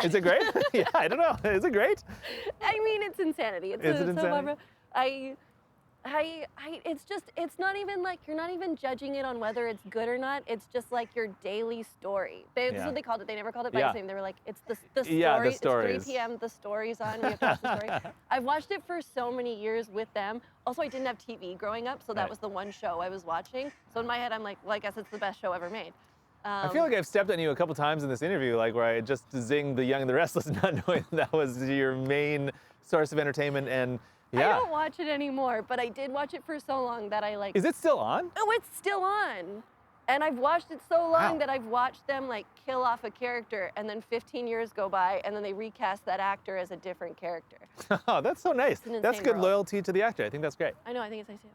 Is it great? Yeah, I don't know. Is it great? I mean, it's insanity. It's Is it soap insanity? opera. It's just, it's not even like, you're not even judging it on whether it's good or not. It's just like your daily story. That's Yeah. what they called it. They never called it by Yeah. its name. They were like, it's the story. Yeah, the It's stories. 3 p.m. The story's on. We have to watch the story. I've watched it for so many years with them. Also, I didn't have TV growing up, so that Right. was the one show I was watching. So in my head, I'm like, well, I guess it's the best show ever made. I feel like I've stepped on you a couple times in this interview, like where I just zinged The Young and the Restless, not knowing that was your main source of entertainment. And yeah. I don't watch it anymore, but I did watch it for so long that I like. Is it still on? Oh, it's still on. And I've watched it so long Wow. that I've watched them like kill off a character, and then 15 years go by, and then they recast that actor as a different character. Oh, that's so nice. an That's insane good world. loyalty to the actor. I think that's great. I know, I think it's nice too.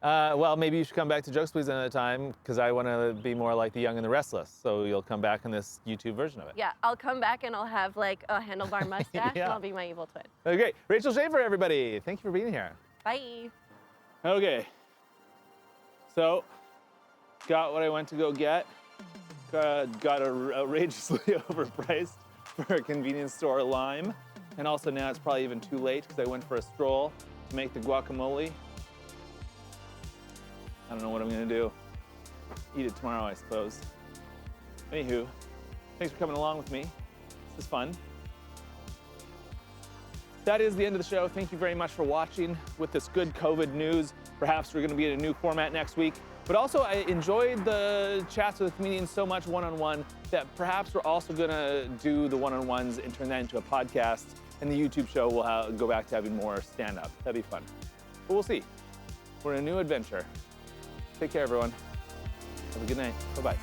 Well, maybe you should come back to Jokes Please another time, because I want to be more like The Young and the Restless. So you'll come back in this YouTube version of it. Yeah, I'll come back and I'll have like a handlebar mustache, Yeah. and I'll be my evil twin. Okay, Rachel Schaefer, everybody. Thank you for being here. Bye. Okay. So, got what I went to go get. Got outrageously overpriced for a convenience store lime. And also now it's probably even too late because I went for a stroll to make the guacamole. I don't know what I'm gonna do. Eat it tomorrow, I suppose. Anywho, thanks for coming along with me. This is fun. That is the end of the show. Thank you very much for watching. With this good COVID news, perhaps we're gonna be in a new format next week. But also, I enjoyed the chats with the comedians so much one-on-one that perhaps we're also gonna do the one-on-ones and turn that into a podcast. And the YouTube show will go back to having more stand-up. That'd be fun. But we'll see. We're in a new adventure. Take care, everyone. Have a good night. Bye-bye.